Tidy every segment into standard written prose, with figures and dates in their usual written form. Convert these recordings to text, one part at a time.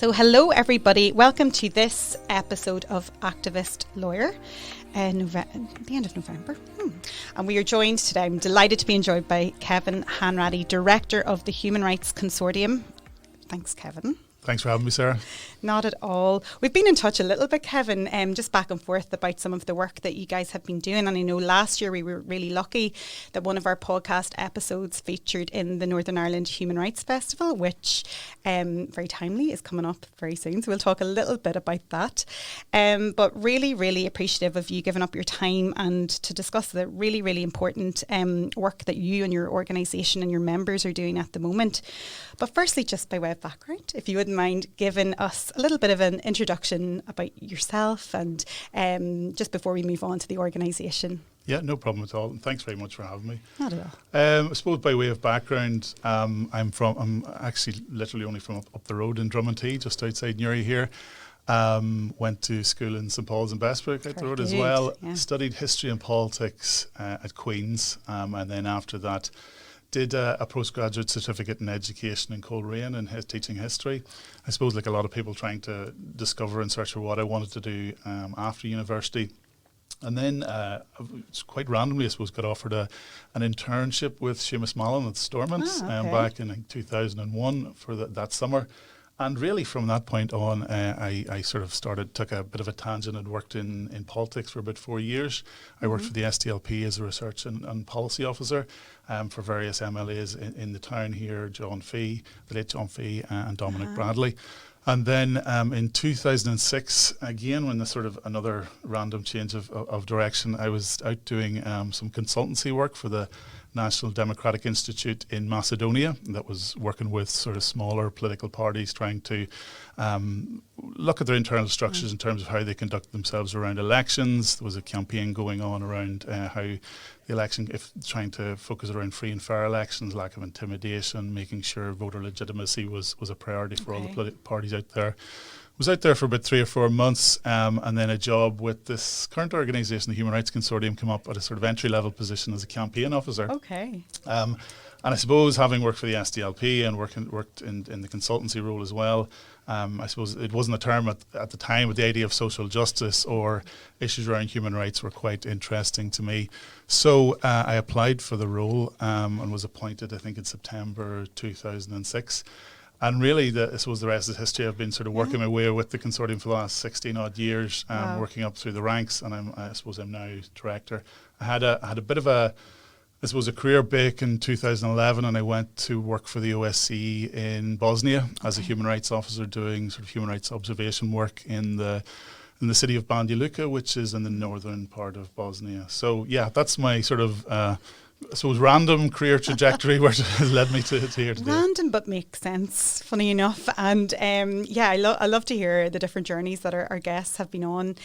So hello everybody, welcome to this episode of Activist Lawyer, the end of November. And we are joined today, I'm delighted to be joined by Kevin Hanratty, Director of the Human Rights Consortium. Thanks, Kevin. Thanks for having me, Sarah. Not at all. We've been in touch a little bit, Kevin, just back and forth about some of the work that you guys have been doing. And I know last year we were really lucky that one of our podcast episodes featured in the Northern Ireland Human Rights Festival, which very timely is coming up very soon. So we'll talk a little bit about that. But really, really appreciative of you giving up your time and to discuss the really, really important work that you and your organisation and your members are doing at the moment. But firstly, just by way of background, if you wouldn't mind giving us a little bit of an introduction about yourself and just before we move on to the organisation. Yeah, no problem at all. And thanks very much for having me. Not at all. I suppose by way of background, I'm actually literally only from up the road in Drummondtee, just outside Newry here. Went to school in St Paul's in Bestbrook out the road as well. Yeah. Studied history and politics at Queen's, and then after that did a postgraduate certificate in education in Coleraine in teaching history. I suppose like a lot of people trying to discover and search for what I wanted to do after university. And then quite randomly, I suppose, got offered an internship with Seamus Mallon at Stormont back in 2001 for that summer. And really from that point on, I sort of took a bit of a tangent and worked in politics for about 4 years. I worked for the SDLP as a research and policy officer for various MLAs in the town here, the late John Fee and Dominic Bradley. And then in 2006, again, when the sort of another random change of direction, I was out doing some consultancy work for the National Democratic Institute in Macedonia that was working with sort of smaller political parties trying to look at their internal structures in terms of how they conduct themselves around elections. There was a campaign going on around how the election, trying to focus around free and fair elections, lack of intimidation, making sure voter legitimacy was a priority for all the parties out there. Was out there for about 3 or 4 months, and then a job with this current organisation, the Human Rights Consortium, came up at a sort of entry-level position as a campaign officer. Okay. And I suppose having worked for the SDLP and worked in the consultancy role as well, I suppose it wasn't a term at the time, but the idea of social justice or issues around human rights were quite interesting to me. So I applied for the role and was appointed, I think, in September 2006. And really, I suppose the rest is history. I've been sort of working my way with the consortium for the last 16 odd years, working up through the ranks, and I suppose I'm now director. I had a bit of a career break in 2011, and I went to work for the OSCE in Bosnia as a human rights officer, doing sort of human rights observation work in the city of Banja Luka, which is in the northern part of Bosnia. So yeah, that's my sort of I suppose random career trajectory which has led me to here today. Random but makes sense, funny enough. And I love to hear the different journeys that our guests have been on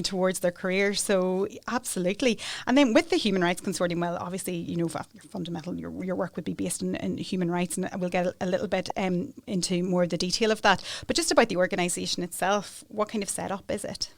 towards their career. So absolutely. And then with the Human Rights Consortium, well, obviously, you know, fundamental, your work would be based in human rights, and we'll get a little bit into more of the detail of that. But just about the organisation itself, what kind of setup is it?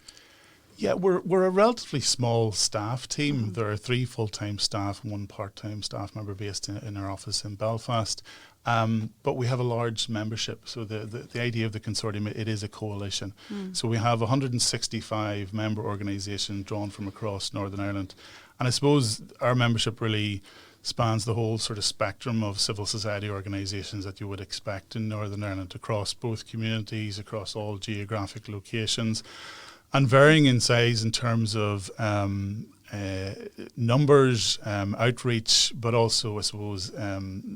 Yeah, we're a relatively small staff team. There are 3 full-time staff and 1 part-time staff member based in our office in Belfast. But we have a large membership. So the idea of the consortium, it is a coalition. So we have 165 member organisations drawn from across Northern Ireland. And I suppose our membership really spans the whole sort of spectrum of civil society organisations that you would expect in Northern Ireland, across both communities, across all geographic locations, and varying in size in terms of numbers, outreach, but also, I suppose,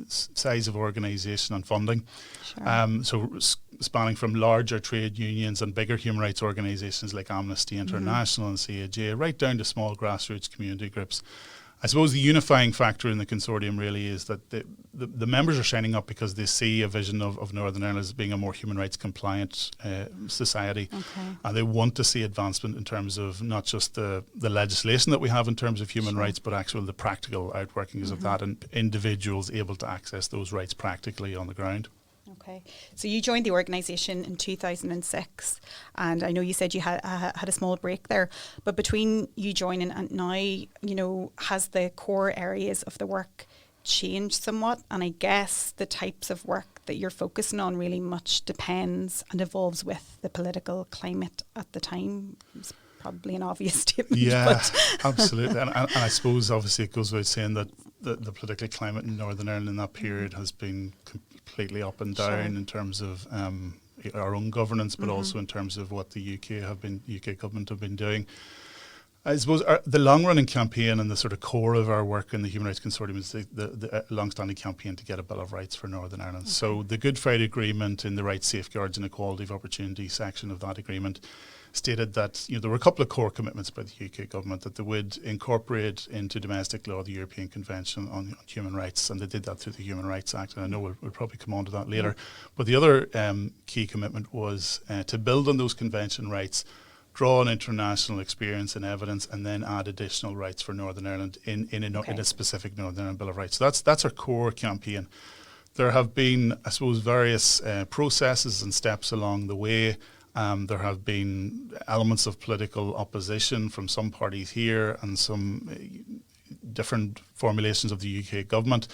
size of organisation and funding. Sure. So spanning from larger trade unions and bigger human rights organisations like Amnesty International and CAJ, right down to small grassroots community groups. I suppose the unifying factor in the consortium really is that the members are signing up because they see a vision of Northern Ireland as being a more human rights compliant society. And they want to see advancement in terms of not just the legislation that we have in terms of human rights, but actually the practical outworkings of that, and individuals able to access those rights practically on the ground. Okay, so you joined the organisation in 2006, and I know you said you had a small break there, but between you joining and now, you know, has the core areas of the work changed somewhat, and I guess the types of work that you're focusing on really much depends and evolves with the political climate at the time. It's probably an obvious statement. Yeah, absolutely. And I suppose obviously it goes without saying that the political climate in Northern Ireland in that period has been completely up and down in terms of our own governance, but also in terms of what the UK government have been doing. I suppose the long-running campaign and the sort of core of our work in the Human Rights Consortium is the long-standing campaign to get a Bill of Rights for Northern Ireland. Okay. So the Good Friday Agreement in the Rights, Safeguards and Equality of Opportunity section of that agreement stated that there were a couple of core commitments by the UK government that they would incorporate into domestic law the European Convention on Human Rights, and they did that through the Human Rights Act, and I know we'll probably come on to that later. But the other key commitment was to build on those convention rights, draw on international experience and evidence, and then add additional rights for Northern Ireland in a specific Northern Ireland Bill of Rights. So that's our core campaign. There have been, I suppose, various processes and steps along the way. There have been elements of political opposition from some parties here and some different formulations of the UK government.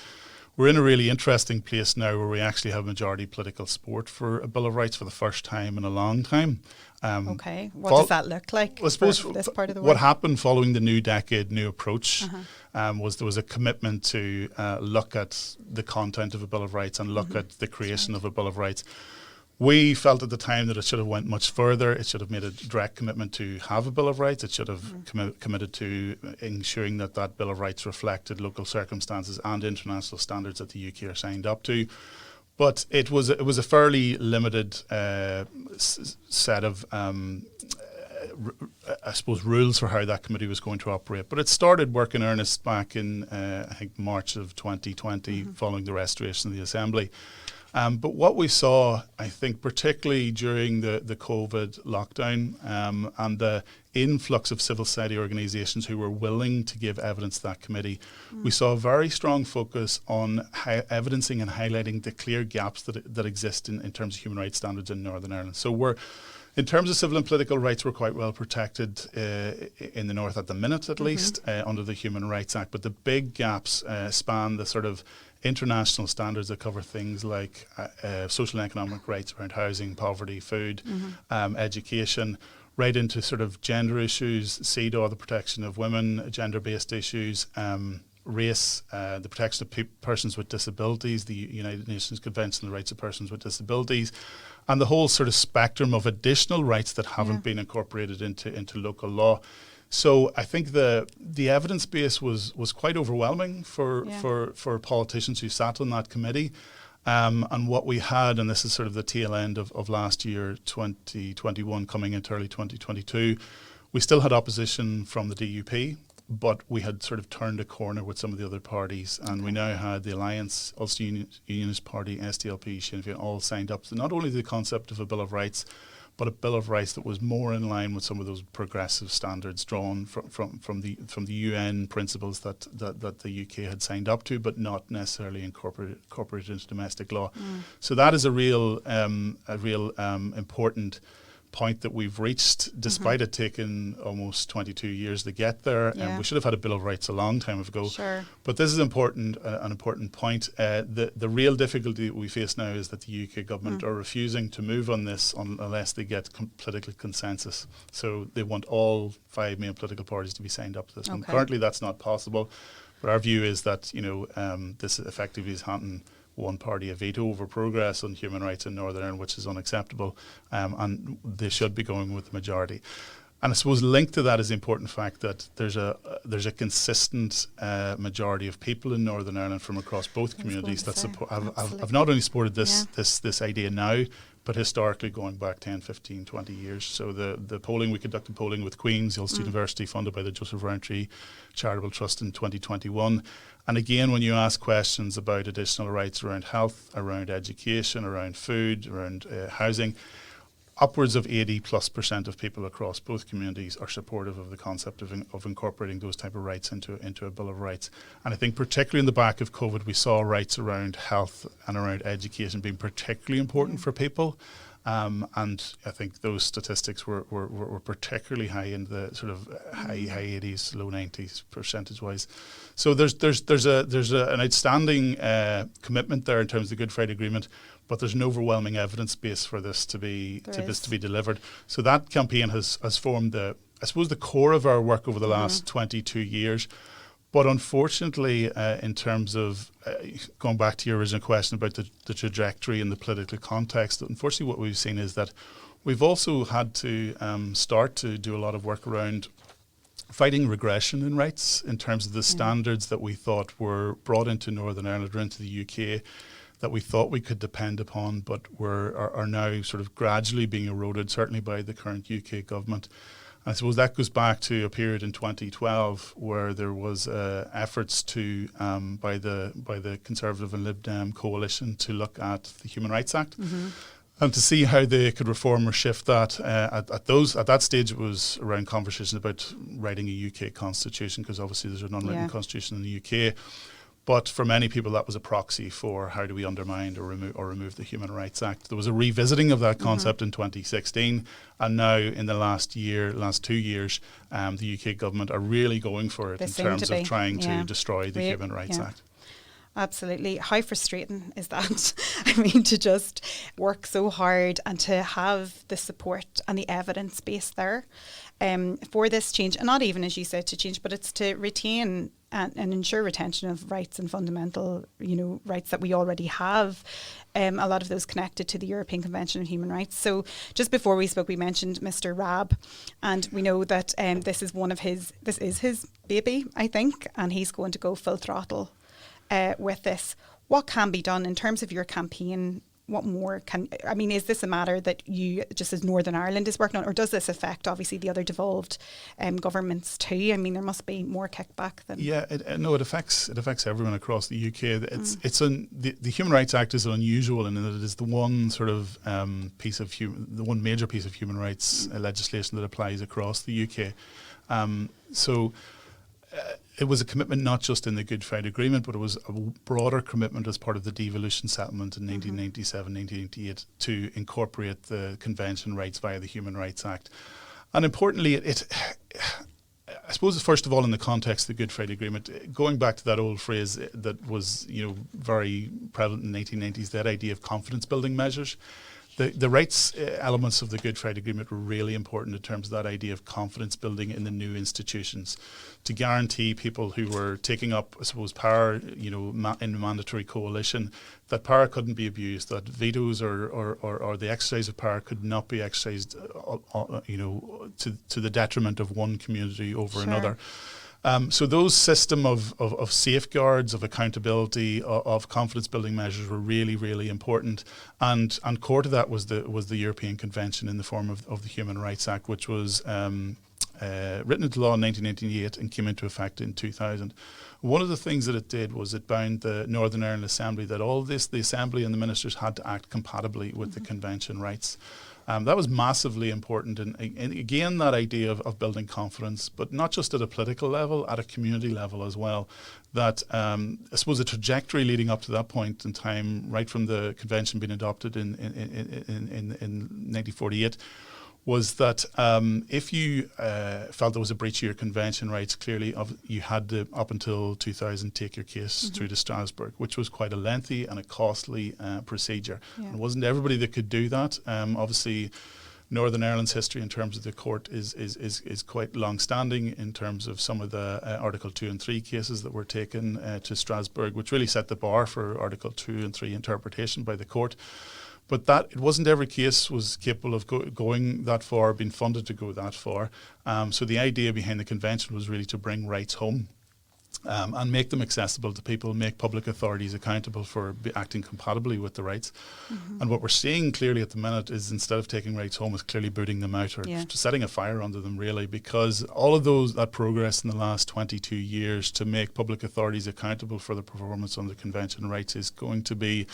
We're in a really interesting place now where we actually have majority political support for a Bill of Rights for the first time in a long time. What does that look like for this part of the world? What happened following the New Decade, New Approach was there was a commitment to look at the content of a Bill of Rights and look at the creation of a Bill of Rights. We felt at the time that it should have went much further. It should have made a direct commitment to have a Bill of Rights. It should have committed to ensuring that that Bill of Rights reflected local circumstances and international standards that the UK are signed up to. But it was a fairly limited set of, I suppose, rules for how that committee was going to operate. But it started work in earnest back in, I think, March of 2020, following the restoration of the Assembly. But what we saw, I think, particularly during the COVID lockdown and the influx of civil society organisations who were willing to give evidence to that committee, we saw a very strong focus on evidencing and highlighting the clear gaps that exist in terms of human rights standards in Northern Ireland. So in terms of civil and political rights, we're quite well protected in the north at the minute, at least, under the Human Rights Act. But the big gaps span the sort of international standards that cover things like social and economic rights around housing, poverty, food, education, right into sort of gender issues, CEDAW, the protection of women, gender-based issues, race, the protection of persons with disabilities, the United Nations Convention on the Rights of Persons with Disabilities, and the whole sort of spectrum of additional rights that haven't been incorporated into local law. So I think the evidence base was quite overwhelming for politicians who sat on that committee. And what we had, and this is sort of the tail end of last year, 2021, coming into early 2022, we still had opposition from the DUP, but we had sort of turned a corner with some of the other parties, and we now had the Alliance, Ulster Unionist Party, SDLP, Sinn Féin, all signed up to not only the concept of a Bill of Rights, but a Bill of Rights that was more in line with some of those progressive standards drawn from the UN principles that the UK had signed up to, but not necessarily incorporated into domestic law. So that is a real important point that we've reached, despite it taking almost 22 years to get there. We should have had a Bill of Rights a long time ago. Sure. But this is an important point. The real difficulty that we face now is that the UK government are refusing to move on this unless they get political consensus. So they want all 5 main political parties to be signed up to this. And currently that's not possible. But our view is that this effectively is handing one party a veto over progress on human rights in Northern Ireland, which is unacceptable, and they should be going with the majority. And I suppose linked to that is the important fact that there's a consistent majority of people in Northern Ireland from across both communities that have not only supported this idea now, but historically going back 10, 15, 20 years. So the polling, we conducted polling with Queen's, the Ulster University, funded by the Joseph Rowntree Charitable Trust in 2021. And again, when you ask questions about additional rights around health, around education, around food, around housing, upwards of 80+% of people across both communities are supportive of the concept of incorporating those type of rights into a Bill of Rights. And I think particularly in the back of COVID, we saw rights around health and around education being particularly important for people. And I think those statistics were particularly high in the sort of high 80s, low 90s percentage-wise. So there's an outstanding commitment there in terms of the Good Friday Agreement, but there's an overwhelming evidence base for this to be delivered. So that campaign has formed the core of our work over the last 22 years. But unfortunately, in terms of going back to your original question about the trajectory and the political context, unfortunately what we've seen is that we've also had to start to do a lot of work around fighting regression in rights in terms of the standards that we thought were brought into Northern Ireland or into the UK that we thought we could depend upon, but are now sort of gradually being eroded, certainly by the current UK government. I suppose that goes back to a period in 2012 where there was efforts to by the Conservative and Lib Dem coalition to look at the Human Rights Act and to see how they could reform or shift that. At that stage, it was around conversation about writing a UK constitution, because obviously there's an unwritten constitution in the UK. But for many people, that was a proxy for how do we undermine or remove the Human Rights Act. There was a revisiting of that concept in 2016, and now in the last 2 years, the UK government are really going for it in terms of trying to destroy the Human Rights Act. Absolutely. How frustrating is that? I mean, to just work so hard and to have the support and the evidence base there for this change, and not even, as you said, to change, but it's to retain and ensure retention of rights and fundamental, rights that we already have. A lot of those connected to the European Convention on Human Rights. So just before we spoke, we mentioned Mr. Raab, and we know that this is his baby, I think, and he's going to go full throttle with this. What can be done in terms of your campaign? What more is this a matter that you, just as Northern Ireland, is working on, or does this affect obviously the other devolved governments too? I mean, there must be more kickback than. Yeah, it affects everyone across the UK. The Human Rights Act is unusual in that it is the one sort of the one major piece of human rights legislation that applies across the UK. It was a commitment not just in the Good Friday Agreement, but it was a broader commitment as part of the devolution settlement in 1997, 1998 to incorporate the Convention rights via the Human Rights Act. And importantly, I suppose, first of all, in the context of the Good Friday Agreement, going back to that old phrase that was very prevalent in the 1990s, that idea of confidence building measures. The rights elements of the Good Friday Agreement were really important in terms of that idea of confidence building in the new institutions, to guarantee people who were taking up, I suppose, power, in mandatory coalition, that power couldn't be abused, that vetoes or the exercise of power could not be exercised, to the detriment of one community over another. So those system of safeguards, of accountability, of confidence building measures were really, really important. And core to that was the European Convention in the form of the Human Rights Act, which was written into law in 1998 and came into effect in 2000. One of the things that it did was it bound the Northern Ireland Assembly that the Assembly and the ministers had to act compatibly with the Convention rights. That was massively important, and again, that idea of building confidence, but not just at a political level, at a community level as well. That I suppose the trajectory leading up to that point in time, right from the convention being adopted in 1948, was that if you felt there was a breach of your convention rights, clearly you had to, up until 2000, take your case through to Strasbourg, which was quite a lengthy and a costly procedure. It wasn't everybody that could do that. Obviously, Northern Ireland's history in terms of the court is quite long-standing in terms of some of the Article 2 and 3 cases that were taken to Strasbourg, which really set the bar for Article 2 and 3 interpretation by the court. But it wasn't every case was capable of going that far, being funded to go that far. So the idea behind the convention was really to bring rights home and make them accessible to people, make public authorities accountable for acting compatibly with the rights. And what we're seeing clearly at the minute is, instead of taking rights home, is clearly booting them out, or setting a fire under them, really, because all of that progress in the last 22 years to make public authorities accountable for the performance on the convention rights is going to be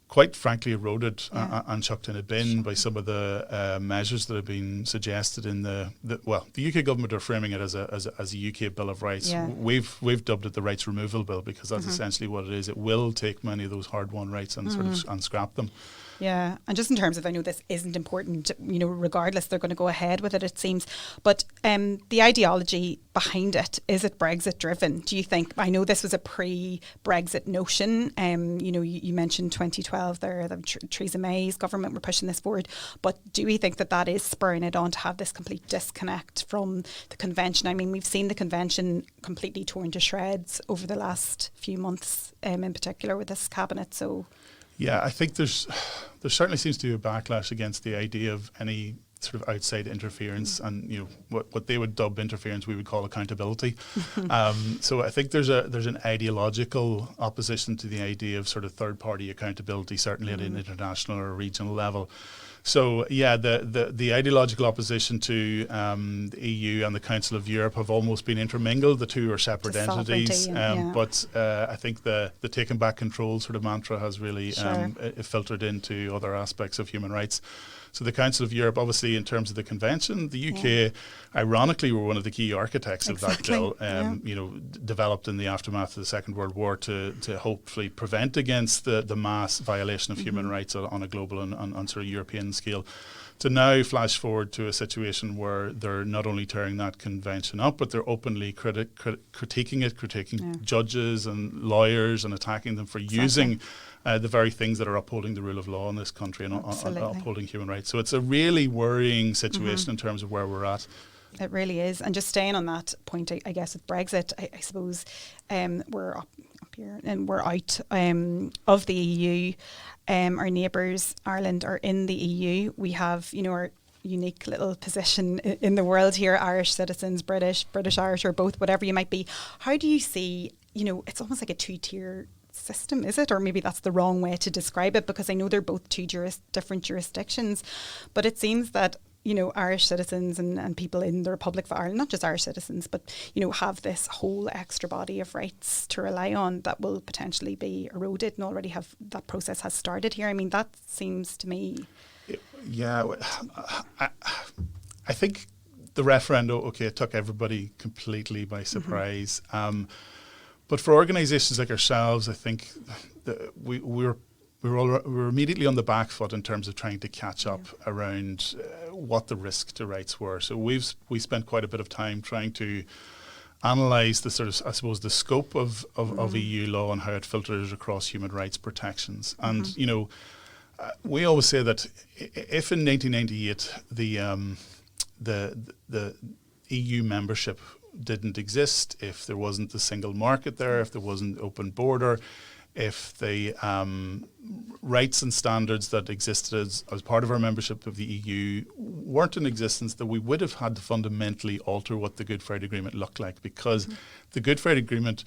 quite frankly eroded and chucked in a bin by some of the measures that have been suggested in the UK government are framing it as a UK Bill of Rights. We've dubbed it the Rights Removal Bill, because that's essentially what it is. It will take many of those hard-won rights and sort of and scrap them. Yeah, and just in terms of, I know this isn't important, regardless, they're going to go ahead with it, it seems. But the ideology behind it, is it Brexit driven? Do you think? I know this was a pre-Brexit notion. You mentioned 2012 there, Theresa May's government were pushing this forward. But do we think that is spurring it on to have this complete disconnect from the convention? I mean, we've seen the convention completely torn to shreds over the last few months, in particular with this cabinet. So. Yeah, I think there certainly seems to be a backlash against the idea of any sort of outside interference, and what they would dub interference, we would call accountability. So I think there's an ideological opposition to the idea of sort of third party accountability, certainly at an international or regional level. So yeah, the ideological opposition to the EU and the Council of Europe have almost been intermingled. The two are separate entities, but I think the taking back control sort of mantra has really filtered into other aspects of human rights. So the Council of Europe, obviously, in terms of the convention, the UK, ironically, were one of the key architects of that bill. Developed in the aftermath of the Second World War to hopefully prevent against the mass violation of human rights on a global and sort of European scale. To now flash forward to a situation where they're not only tearing that convention up, but they're openly critiquing it, critiquing judges and lawyers and attacking them for using the very things that are upholding the rule of law in this country and upholding human rights. So it's a really worrying situation in terms of where we're at. It really is. And just staying on that point, I guess, with Brexit, I suppose we're up here and we're out of the EU. Our neighbours, Ireland, are in the EU. We have, our unique little position in the world here, Irish citizens, British Irish, or both, whatever you might be. How do you see, it's almost like a two-tier system, is it? Or maybe that's the wrong way to describe it, because I know they're both two different jurisdictions. But it seems that, Irish citizens and people in the Republic of Ireland, not just Irish citizens, but, have this whole extra body of rights to rely on that will potentially be eroded, and already that process has started here. I mean, that seems to me... Yeah, I think the referendum, it took everybody completely by surprise. But for organisations like ourselves, I think that we were immediately on the back foot in terms of trying to catch up around what the risk to rights were. So we spent quite a bit of time trying to analyse the sort of, I suppose, the scope of EU law and how it filters across human rights protections. And we always say that if in 1998 the EU membership didn't exist, if there wasn't the single market there, if there wasn't open border, if the rights and standards that existed as part of our membership of the EU weren't in existence, that we would have had to fundamentally alter what the Good Friday Agreement looked like, because the Good Friday Agreement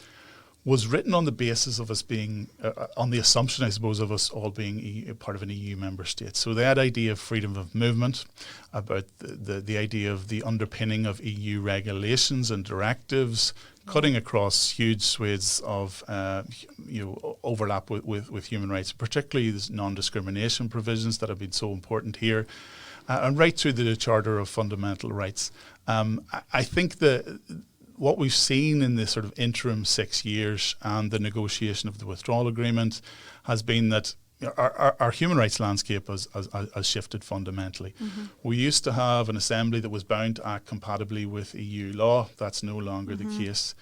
was written on the basis of us being, on the assumption, I suppose, of us all being part of an EU member state. So that idea of freedom of movement, about the idea of the underpinning of EU regulations and directives, cutting across huge swathes of overlap with human rights, particularly these non-discrimination provisions that have been so important here, and right through the Charter of Fundamental Rights. I think what we've seen in this sort of interim 6 years and the negotiation of the withdrawal agreement has been that our human rights landscape has shifted fundamentally. We used to have an assembly that was bound to act compatibly with EU law. That's no longer the case.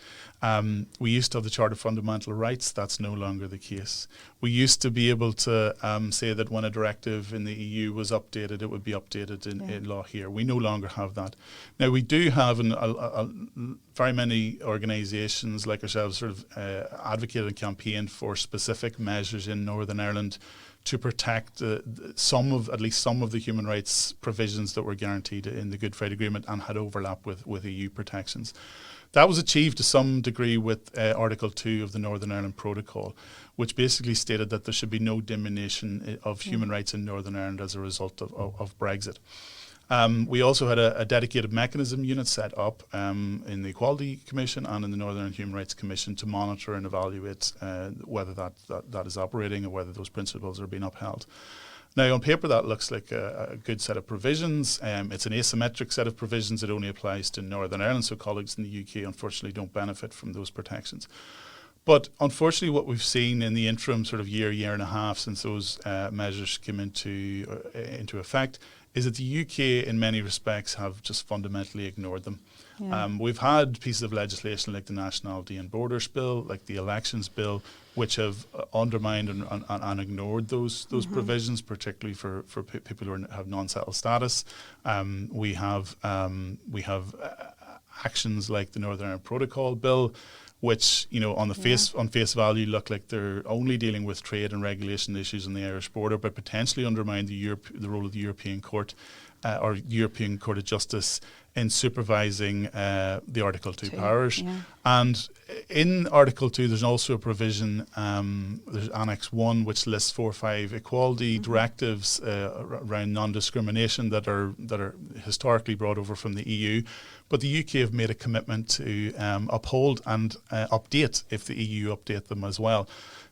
We used to have the Charter of Fundamental Rights. That's no longer the case. We used to be able to say that when a directive in the EU was updated, it would be updated in law here. We no longer have that. Now, we do have very many organisations like ourselves sort of advocated and campaigned for specific measures in Northern Ireland to protect at least some of the human rights provisions that were guaranteed in the Good Friday Agreement and had overlap with EU protections. That was achieved to some degree with Article 2 of the Northern Ireland Protocol, which basically stated that there should be no diminution of human rights in Northern Ireland as a result of Brexit. We also had a dedicated mechanism unit set up in the Equality Commission and in the Northern Ireland Human Rights Commission to monitor and evaluate whether that is operating and whether those principles are being upheld. Now, on paper, that looks like a good set of provisions. It's an asymmetric set of provisions. It only applies to Northern Ireland, so colleagues in the UK, unfortunately, don't benefit from those protections. But unfortunately, what we've seen in the interim sort of year and a half since those measures came into effect is that the UK, in many respects, have just fundamentally ignored them. Yeah. We've had pieces of legislation like the Nationality and Borders Bill, like the Elections Bill, which have undermined and ignored those provisions, particularly for people who have non-settled status. We have actions like the Northern Ireland Protocol Bill, which, on face value look like they're only dealing with trade and regulation issues on the Irish border, but potentially undermine the role of the European Court or European Court of Justice in supervising the Article 2 powers. Yeah. And in Article 2, there's also a provision, there's Annex 1, which lists 4 or 5 equality directives around non-discrimination that are historically brought over from the EU. But the UK have made a commitment to uphold and update if the EU update them as well.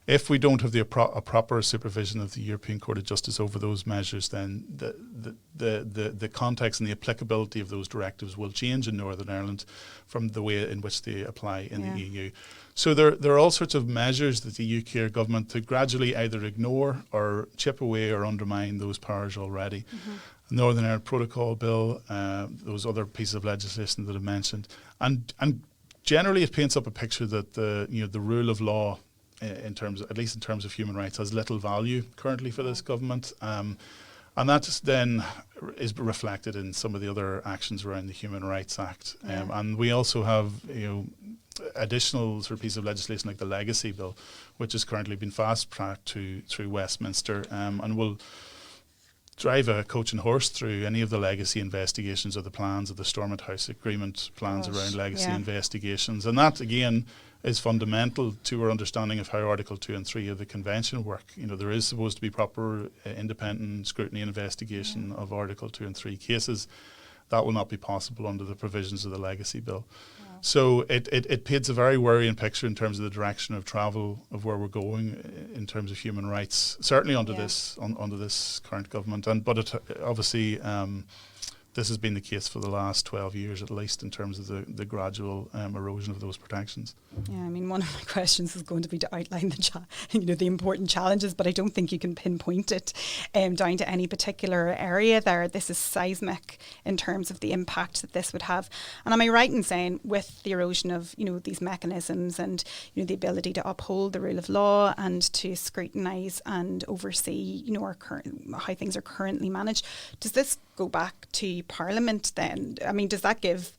If we don't have a proper supervision of the European Court of Justice over those measures, then the context and the applicability of those directives will change in Northern Ireland from the way in which they apply in the EU. So there are all sorts of measures that the UK government to gradually either ignore or chip away or undermine those powers already. Northern Ireland Protocol Bill, those other pieces of legislation that I mentioned, and generally it paints up a picture that the rule of law, at least in terms of human rights, has little value currently for this government, and that then is reflected in some of the other actions around the Human Rights Act, and we also have additional sort of piece of legislation like the Legacy Bill, which has currently been fast-tracked through Westminster, and will drive a coach and horse through any of the legacy investigations or the plans of the Stormont House Agreement plans around legacy investigations. And that, again, is fundamental to our understanding of how Article 2 and 3 of the Convention work. There is supposed to be proper independent scrutiny and investigation of Article 2 and 3 cases. That will not be possible under the provisions of the Legacy Bill. So it paints a very worrying picture in terms of the direction of travel of where we're going in terms of human rights, certainly under this current government. But it obviously this has been the case for the last 12 years at least in terms of the gradual erosion of those protections. Yeah, I mean, one of my questions is going to be to outline the important challenges, but I don't think you can pinpoint it down to any particular area there. This is seismic in terms of the impact that this would have. And am I right in saying with the erosion of, these mechanisms and, the ability to uphold the rule of law and to scrutinise and oversee, how things are currently managed, does this go back to Parliament then? I mean, does that give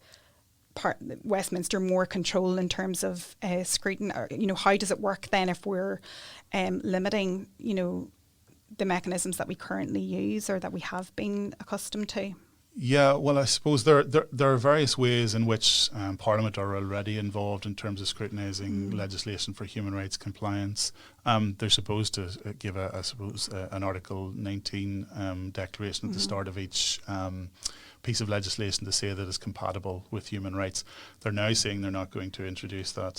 Westminster more control in terms of scrutiny? Or, how does it work then if we're limiting, the mechanisms that we currently use or that we have been accustomed to? Yeah, well, I suppose there are various ways in which Parliament are already involved in terms of scrutinising legislation for human rights compliance. They're supposed to give an Article 19 declaration at the start of each piece of legislation to say that it's compatible with human rights. They're now saying they're not going to introduce that.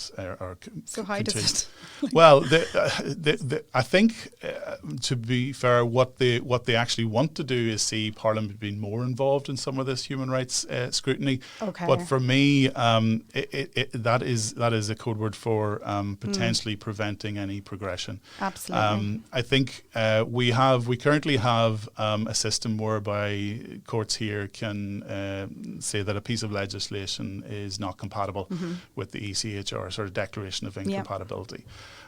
So how does it? Well, I think, to be fair, what they actually want to do is see Parliament being more involved in some of this human rights scrutiny. Okay. But for me, that is a code word for potentially preventing any progression. Absolutely. I think we currently have a system whereby courts here can say that a piece of legislation is not compatible with the ECHR sort of declaration of incompatibility.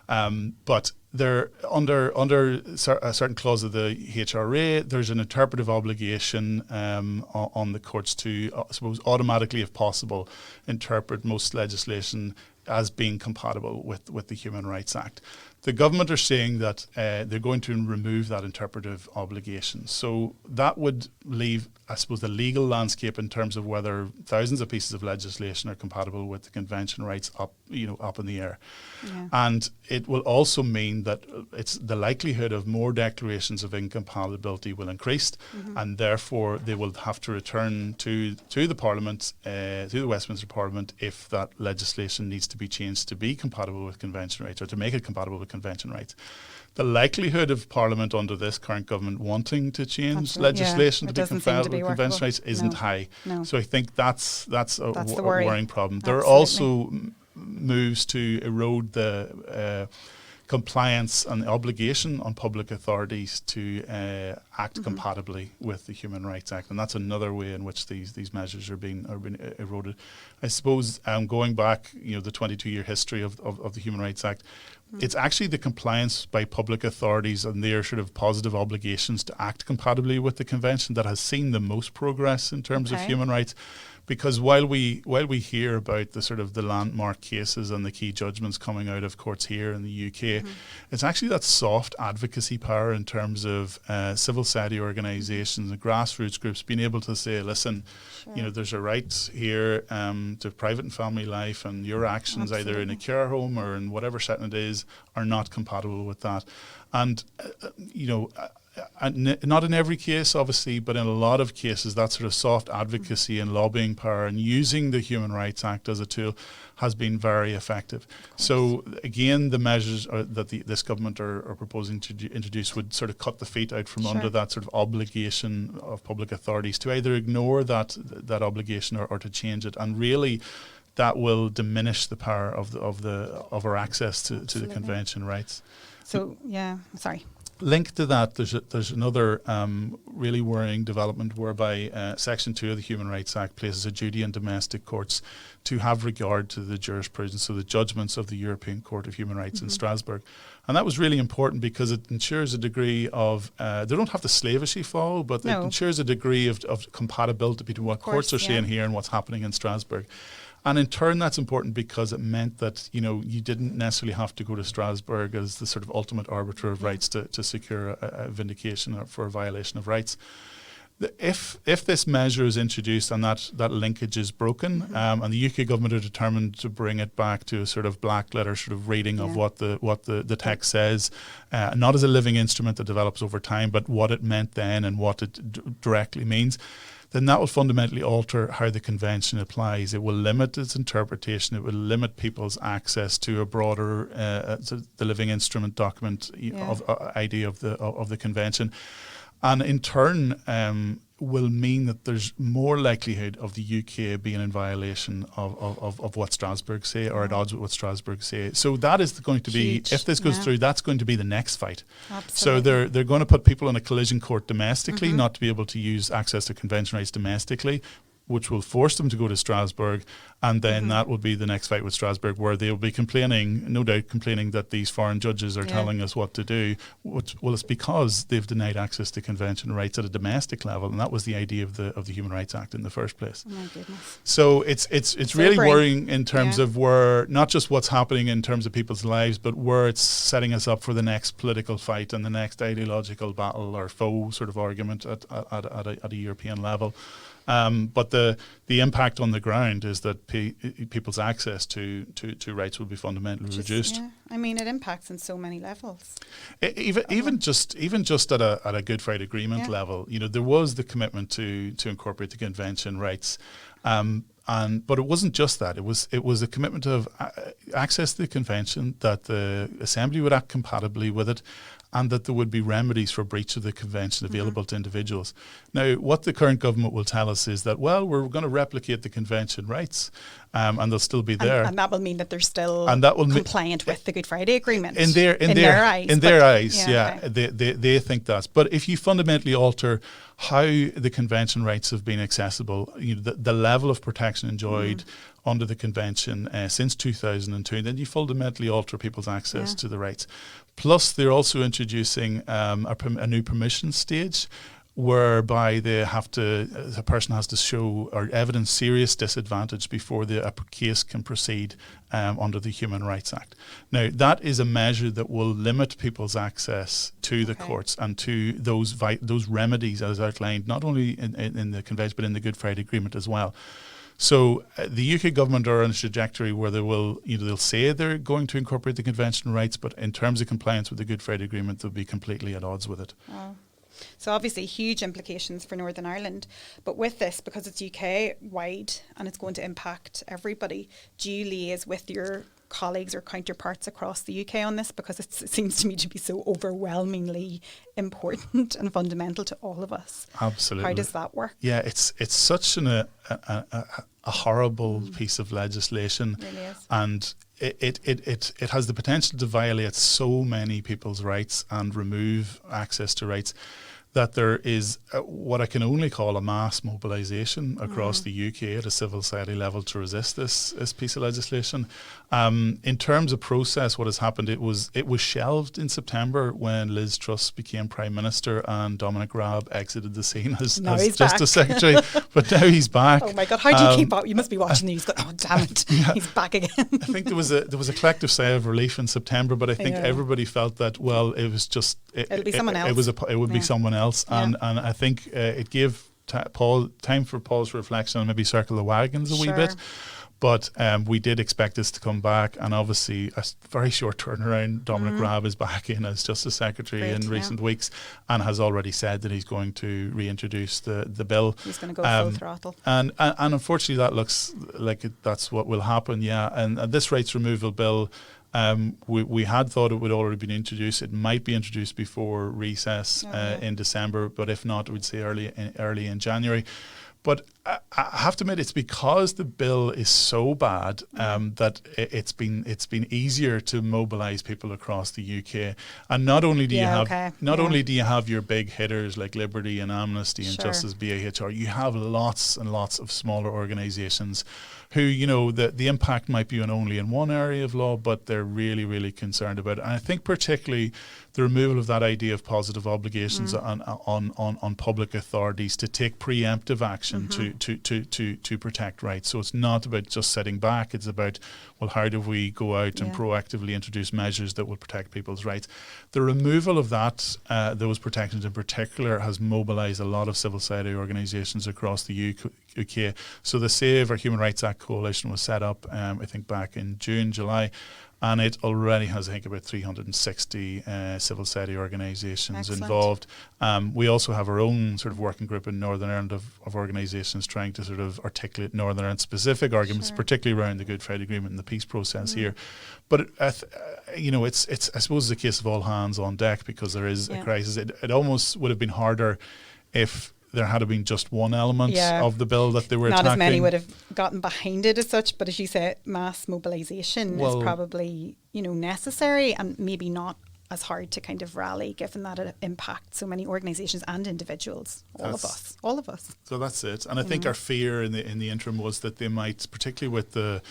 But there, under a certain clause of the HRA, there's an interpretive obligation on the courts to, I suppose, automatically, if possible, interpret most legislation as being compatible with the Human Rights Act. The government are saying that they're going to remove that interpretive obligation. So that would leave, I suppose, the legal landscape in terms of whether thousands of pieces of legislation are compatible with the Convention rights up in the air. Yeah. And it will also mean that it's the likelihood of more declarations of incompatibility will increase, and therefore they will have to return to the Parliament, to the Westminster Parliament, if that legislation needs to be changed to be compatible with Convention rights or to make it compatible with Convention rights. The likelihood of Parliament under this current government wanting to change legislation to be compatible with Convention rights isn't high. No. So I think that's a worrying problem. There are also moves to erode the compliance and the obligation on public authorities to act compatibly with the Human Rights Act, and that's another way in which these measures are being eroded. I suppose going back, the 22-year history of the Human Rights Act, it's actually the compliance by public authorities and their sort of positive obligations to act compatibly with the convention that has seen the most progress in terms of human rights. Because while we hear about the sort of the landmark cases and the key judgments coming out of courts here in the UK, it's actually that soft advocacy power in terms of civil society organisations and grassroots groups being able to say, listen, there's a right here to private and family life, and your actions either in a care home or in whatever setting it is are not compatible with that. And not in every case, obviously, but in a lot of cases, that sort of soft advocacy and lobbying power and using the Human Rights Act as a tool has been very effective. So again, the measures that this government are proposing to introduce would sort of cut the feet out from under that sort of obligation of public authorities to either ignore that obligation or to change it, and really that will diminish the power of our access to the convention rights. So sorry. Linked to that, there's another really worrying development whereby Section 2 of the Human Rights Act places a duty on domestic courts to have regard to the jurisprudence, so the judgments of the European Court of Human Rights in Strasbourg. And that was really important because it ensures a degree of, they don't have to slavishly follow, but it ensures a degree of compatibility between what courts are saying here and what's happening in Strasbourg. And in turn, that's important because it meant that, you didn't necessarily have to go to Strasbourg as the sort of ultimate arbiter of rights to secure a vindication or for a violation of rights. If this measure is introduced and that linkage is broken, and the UK government are determined to bring it back to a sort of black letter sort of reading of what the text says, not as a living instrument that develops over time, but what it meant then and what it directly means, then that will fundamentally alter how the convention applies. It will limit its interpretation. It will limit people's access to a broader, the living instrument document idea of the convention, and in turn will mean that there's more likelihood of the UK being in violation of what Strasbourg say or at odds with what Strasbourg say. So that is going to be, if this goes through, that's going to be the next fight. Absolutely. So they're going to put people in a collision court domestically, not to be able to use access to convention rights domestically, which will force them to go to Strasbourg, and then that will be the next fight with Strasbourg, where they will be no doubt complaining that these foreign judges are telling us what to do. Well, it's because they've denied access to convention rights at a domestic level, and that was the idea of the Human Rights Act in the first place. Oh my goodness! So it's really worrying in terms of where not just what's happening in terms of people's lives, but where it's setting us up for the next political fight and the next ideological battle or foe sort of argument at a European level. But the impact on the ground is that people's access to rights will be fundamentally reduced. I mean, it impacts on so many levels. Even just at a Good Friday Agreement level, there was the commitment to incorporate the convention rights. But it wasn't just that. It was a commitment of access to the convention, that the Assembly would act compatibly with it, and that there would be remedies for breach of the convention available to individuals. Now, what the current government will tell us is that, well, we're going to replicate the convention rights, and they'll still be there. And that will mean that they're still compliant with the Good Friday Agreement. In their eyes. In their eyes, they think that. But if you fundamentally alter how the convention rights have been accessible, the level of protection enjoyed under the convention since 2002, then you fundamentally alter people's access to the rights. Plus, they're also introducing a new permission stage, whereby a person has to show or evidence serious disadvantage before a case can proceed under the Human Rights Act. Now, that is a measure that will limit people's access to the courts and to those remedies as outlined, not only in the convention, but in the Good Friday Agreement as well. So the UK government are on a trajectory where they'll say they're going to incorporate the convention rights, but in terms of compliance with the Good Friday Agreement, they'll be completely at odds with it. Wow. So obviously huge implications for Northern Ireland. But with this, because it's UK-wide and it's going to impact everybody, do you liaise with your colleagues or counterparts across the UK on this? Because it seems to me to be so overwhelmingly important and fundamental to all of us. Absolutely. How does that work? Yeah, it's such a horrible piece of legislation. It really is. And it has the potential to violate so many people's rights and remove access to rights, that there is what I can only call a mass mobilisation across the UK at a civil society level to resist this piece of legislation. In terms of process, what has happened, it was shelved in September when Liz Truss became Prime Minister and Dominic Raab exited the scene as Justice Secretary. But now he's back. Oh my God, how do you keep up? You must be watching these. Oh damn it, he's back again. I think there was a collective sigh of relief in September, but I think everybody felt that, well, it was just it'll be someone else. It would be someone else, and I think it gave time for pause, reflection, and maybe circle the wagons a wee bit. But we did expect this to come back, and obviously a very short turnaround. Dominic Raab is back in as Justice Secretary in recent weeks, and has already said that he's going to reintroduce the bill. He's going to go full throttle. And unfortunately that looks like that's what will happen, And this rights removal bill, we had thought it would already been introduced. It might be introduced before recess in December, but if not, we'd say early in January. But I have to admit, it's because the bill is so bad that it's been easier to mobilise people across the UK. And not only do you have your big hitters like Liberty and Amnesty and Justice BAHR, you have lots and lots of smaller organisations who, the impact might be only in one area of law, but they're really, really concerned about it. And I think particularly the removal of that idea of positive obligations on public authorities to take preemptive action to protect rights. So it's not about just sitting back. It's about, well, how do we go out and proactively introduce measures that will protect people's rights? The removal of those protections in particular has mobilised a lot of civil society organisations across the UK. So the Save Our Human Rights Act Coalition was set up, I think, back in June, July. And it already has, I think, about 360 civil society organisations involved. We also have our own sort of working group in Northern Ireland of organisations trying to sort of articulate Northern Ireland specific arguments, particularly around the Good Friday Agreement and the peace process here. But it's I suppose it's a case of all hands on deck because there is a crisis. It almost would have been harder if there had been just one element of the bill that they were attacking. Not as many would have gotten behind it as such, but as you say, mass mobilisation is probably, necessary and maybe not as hard to kind of rally, given that it impacts so many organisations and individuals, all of us. So that's it. And I think our fear in the interim was that they might, particularly with the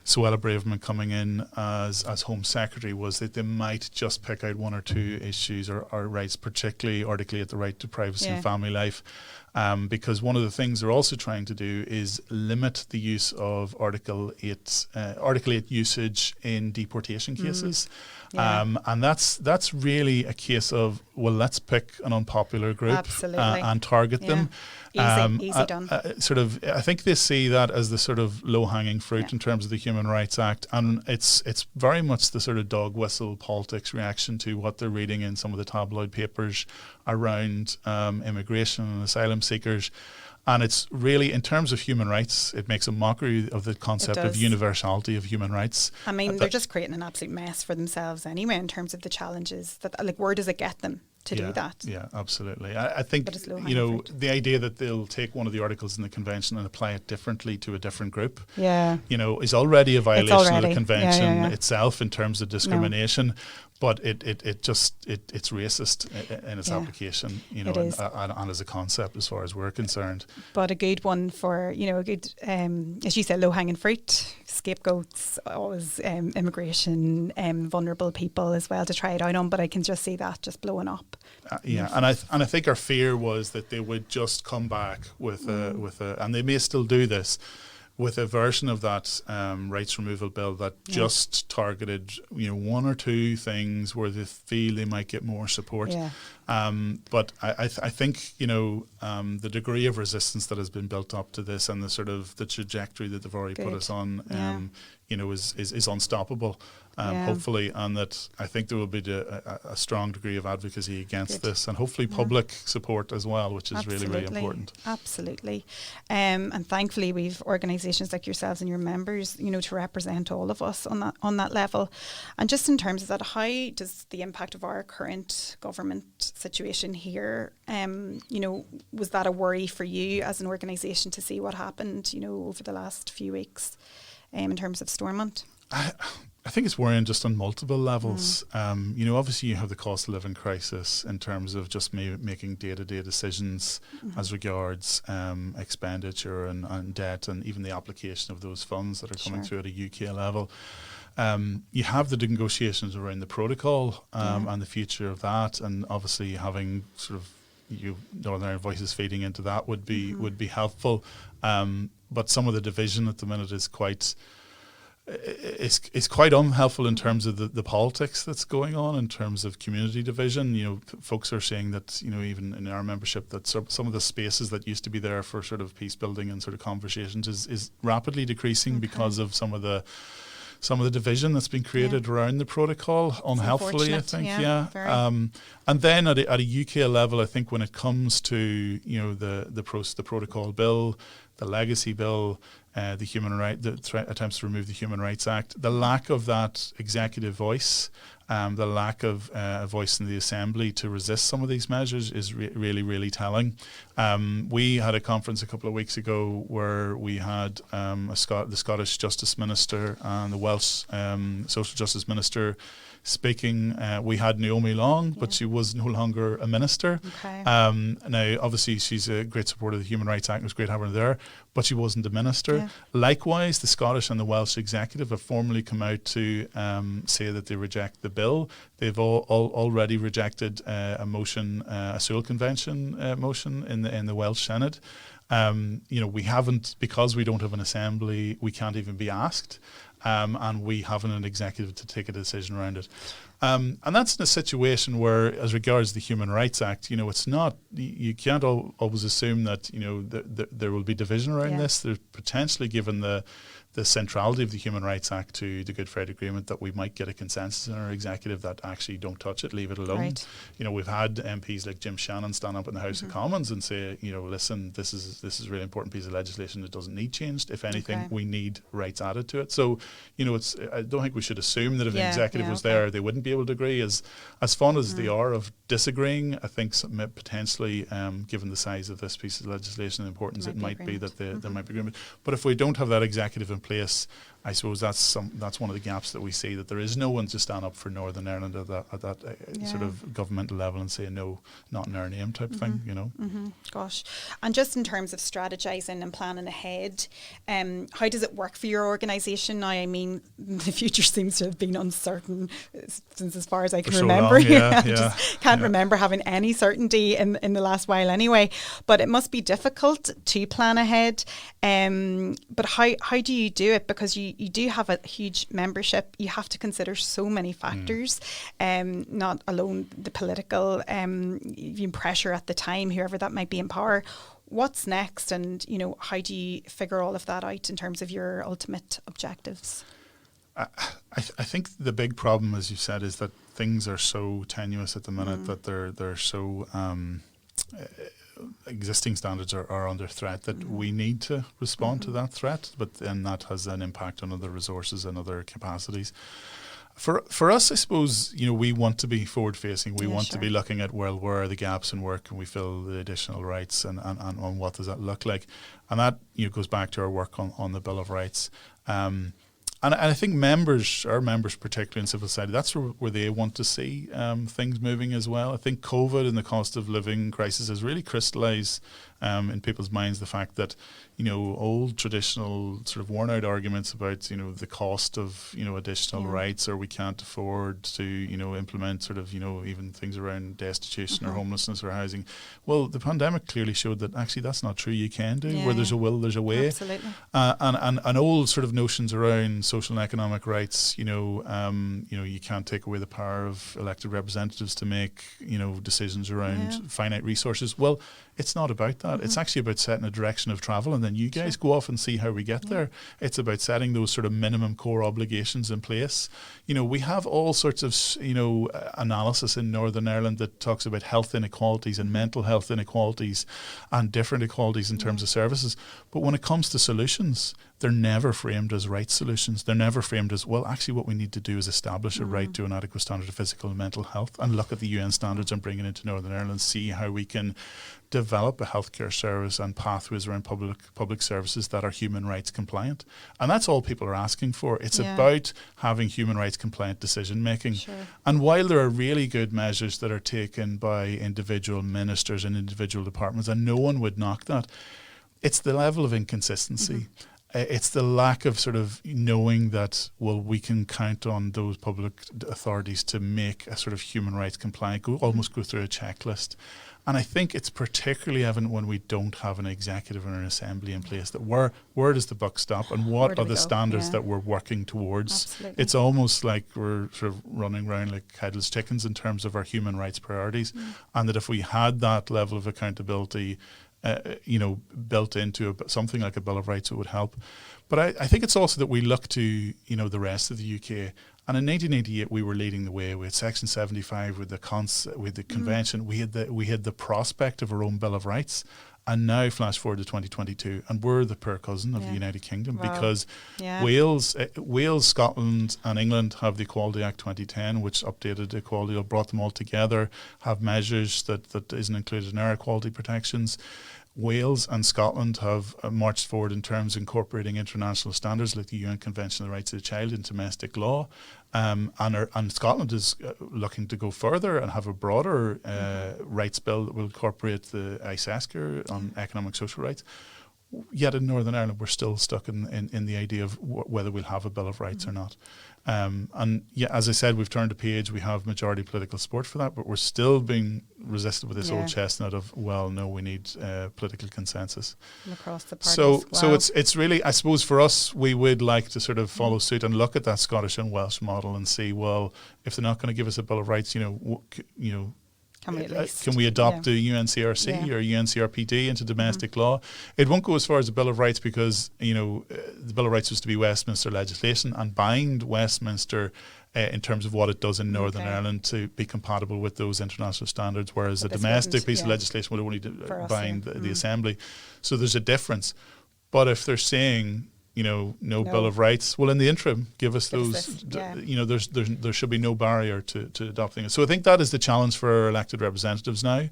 Suella Braverman coming in as Home Secretary, was that they might just pick out one or two issues or rights, particularly articulate the right to privacy and family life. Because one of the things they're also trying to do is limit the use of Article 8 usage in deportation cases. And that's really a case of, well, let's pick an unpopular group and target them. Easy done. I think they see that as the sort of low-hanging fruit in terms of the Human Rights Act, and it's very much the sort of dog whistle politics reaction to what they're reading in some of the tabloid papers around immigration and asylum seekers. And it's really, in terms of human rights, it makes a mockery of the concept of universality of human rights. I mean, they're just creating an absolute mess for themselves anyway in terms of the challenges that, where does it get them to do that? Yeah, absolutely. I think, the idea that they'll take one of the articles in the convention and apply it differently to a different group, is already a violation of the convention itself in terms of discrimination. But it's racist in its application, and as a concept as far as we're concerned. But a good one for, a good, as you said, low-hanging fruit, scapegoats, always immigration, vulnerable people as well to try it out on. But I can just see that just blowing up. And I think our fear was that they would just come back with a, and they may still do this, with a version of that rights removal bill that just targeted, one or two things where they feel they might get more support. But I think, the degree of resistance that has been built up to this and the sort of the trajectory that they've already put us on, is unstoppable. hopefully, and that I think there will be a strong degree of advocacy against this, and hopefully public support as well, which is really, really important. Absolutely. And thankfully we've organisations like yourselves and your members, you know, to represent all of us on that level. And just in terms of that, how does the impact of our current government situation here, you know, was that a worry for you as an organisation to see what happened, you know, over the last few weeks in terms of Stormont? I think it's worrying just on multiple levels. You know, obviously you have the cost of living crisis in terms of just making day-to-day decisions as regards expenditure and debt, and even the application of those funds that are coming through at a UK level. You have the negotiations around the protocol and the future of that, and obviously having sort of Northern Ireland voices feeding into that would be helpful. But some of the division at the minute is quite unhelpful in terms of the politics that's going on, in terms of community division. You know, folks are saying that, you know, even in our membership, that some of the spaces that used to be there for sort of peace building and sort of conversations is rapidly decreasing because of some of the division that's been created around the protocol, unhelpfully, I think. And then at a UK level, I think when it comes to, you know, the protocol bill, the legacy bill, the attempts to remove the Human Rights Act, the lack of that executive voice, the lack of a voice in the Assembly to resist some of these measures is really, really telling. We had a conference a couple of weeks ago where we had the Scottish Justice Minister and the Welsh Social Justice Minister speaking. We had Naomi Long, but she was no longer a minister. Now, obviously, she's a great supporter of the Human Rights Act. It was great having her there, but she wasn't a minister. Likewise, the Scottish and the Welsh executive have formally come out to say that they reject the bill. They've already rejected a motion, a Sewell Convention motion in the Welsh Senate. You know, we haven't, because we don't have an assembly, we can't even be asked. And we haven't an executive to take a decision around it. And that's in a situation where, as regards the Human Rights Act, you know, it's not, you can't always assume that, you know, there will be division around this. There's potentially, given the centrality of the Human Rights Act to the Good Friday Agreement, that we might get a consensus in our executive that actually don't touch it, leave it alone. You know, we've had MPs like Jim Shannon stand up in the House of Commons and say, you know, listen, this is a really important piece of legislation that doesn't need changed. If anything, we need rights added to it. So, you know, I don't think we should assume that if the executive was there, they wouldn't be able to agree. As fond as they are of disagreeing, I think potentially, given the size of this piece of legislation and the importance, it might be that there might be agreement. But if we don't have that executive in place, I suppose that's one of the gaps that we see, that there is no one to stand up for Northern Ireland at that sort of governmental level and say, no, not in our name type thing, you know. Gosh. And just in terms of strategising and planning ahead, how does it work for your organisation now? I mean, the future seems to have been uncertain since as far as I can remember. I just can't remember having any certainty in the last while anyway. But it must be difficult to plan ahead. But how do you do it? Because you do have a huge membership. You have to consider so many factors, not alone the political pressure at the time, whoever that might be in power. What's next, and you know, how do you figure all of that out in terms of your ultimate objectives? I think the big problem, as you said, is that things are so tenuous at the minute that they're so existing standards are under threat, that we need to respond to that threat, but then that has an impact on other resources and other capacities. For us, I suppose, you know, we want to be forward facing. We want to be looking at, well, where are the gaps in work, and we fill the additional rights, and what does that look like, and that, you know, goes back to our work on the Bill of Rights. And I think our members, particularly in civil society, that's where they want to see things moving as well. I think COVID and the cost of living crisis has really crystallised in people's minds the fact that, you know, old traditional sort of worn out arguments about, you know, the cost of, you know, additional rights, or we can't afford to, you know, implement sort of, you know, even things around destitution or homelessness or housing. Well, the pandemic clearly showed that actually that's not true. You can do. Where there's a will, there's a way. Absolutely. And old sort of notions around social and economic rights, you know, you can't take away the power of elected representatives to make, you know, decisions around finite resources. Well, it's not about that. that. It's actually about setting a direction of travel, and then you guys go off and see how we get there. It's about setting those sort of minimum core obligations in place. We have all sorts of, analysis in Northern Ireland that talks about health inequalities and mental health inequalities and different equalities in terms of services. But when it comes to solutions, they're never framed as right solutions. They're never framed as, well, actually what we need to do is establish a right to an adequate standard of physical and mental health, and look at the UN standards and bring it into Northern Ireland, see how we can develop a healthcare service and pathways around public services that are human rights compliant. And that's all people are asking for. It's about having human rights compliant decision making. Sure. And while there are really good measures that are taken by individual ministers and individual departments, and no one would knock that, it's the level of inconsistency. It's the lack of sort of knowing that, well, we can count on those public authorities to make a sort of human rights compliant, almost go through a checklist. And I think it's particularly evident when we don't have an executive and an assembly in place, that where does the buck stop, and what are the standards that we're working towards? Absolutely. It's almost like we're sort of running around like headless chickens in terms of our human rights priorities, and that if we had that level of accountability built into something like a Bill of Rights, it would help. But I think it's also that we look to, the rest of the UK. And in 1988, we were leading the way with Section 75, with the convention. We had the prospect of our own Bill of Rights. And now flash forward to 2022, and we're the poor cousin of the United Kingdom, because Wales, Scotland and England have the Equality Act 2010, which updated equality, brought them all together, have measures that isn't included in our equality protections. Wales and Scotland have marched forward in terms of incorporating international standards like the UN Convention on the Rights of the Child in domestic law. And Scotland is looking to go further and have a broader rights bill that will incorporate the ISESCR on economic social rights. Yet in Northern Ireland, we're still stuck in the idea of whether we'll have a Bill of Rights or not. As I said, we've turned a page. We have majority political support for that, but we're still being resisted with this old chestnut of, well, no, we need political consensus. And across the parties. So it's really, I suppose for us, we would like to sort of follow suit and look at that Scottish and Welsh model and see, well, if they're not going to give us a Bill of Rights, can we adopt the UNCRC or UNCRPD into domestic law? It won't go as far as the Bill of Rights because, the Bill of Rights was to be Westminster legislation and bind Westminster in terms of what it does in Northern Ireland to be compatible with those international standards, whereas a domestic piece of legislation would only bind the Assembly. So there's a difference. But if they're saying, no Bill of Rights, well, in the interim, give us those, there should be no barrier to adopting it. So I think that is the challenge for our elected representatives now.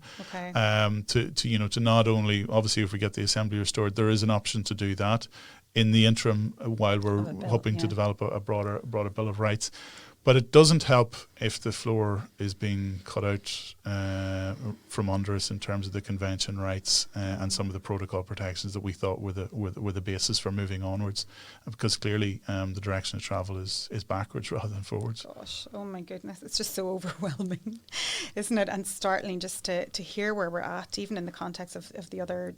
To not only, obviously, if we get the Assembly restored, there is an option to do that in the interim while we're hoping to develop a broader Bill of Rights. But it doesn't help if the floor is being cut out from under us in terms of the convention rights and some of the protocol protections that we thought were the basis for moving onwards, because clearly the direction of travel is backwards rather than forwards. Gosh, oh my goodness, it's just so overwhelming, isn't it? And startling just to hear where we're at, even in the context of the other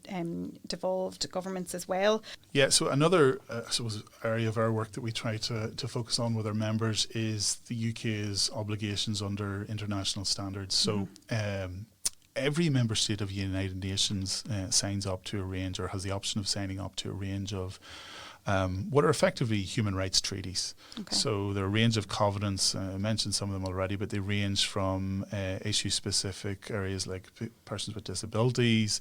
devolved governments as well. Yeah, so another area of our work that we try to focus on with our members is the UK's obligations under international standards. So every member state of the United Nations signs up to a range, or has the option of signing up to a range of what are effectively human rights treaties. So there are a range of covenants. I mentioned some of them already, but they range from issue-specific areas like persons with disabilities,